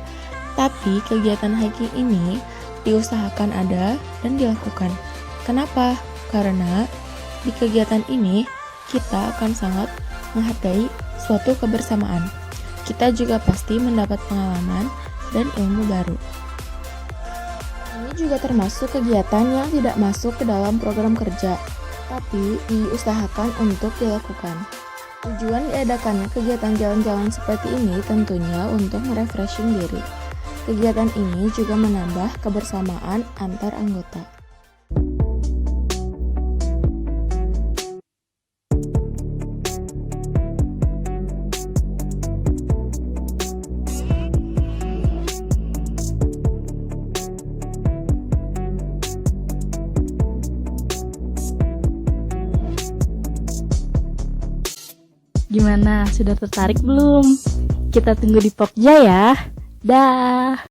Tapi kegiatan hiking ini diusahakan ada dan dilakukan. Kenapa? Karena di kegiatan ini kita akan sangat menghargai suatu kebersamaan. Kita juga pasti mendapat pengalaman dan ilmu baru. Ini juga termasuk kegiatan yang tidak masuk ke dalam program kerja, tapi diusahakan untuk dilakukan. Tujuan diadakannya kegiatan jalan-jalan seperti ini tentunya untuk merefreshing diri. Kegiatan ini juga menambah kebersamaan antar anggota. Gimana, sudah tertarik belum? Kita tunggu di Pokja ya. Dah.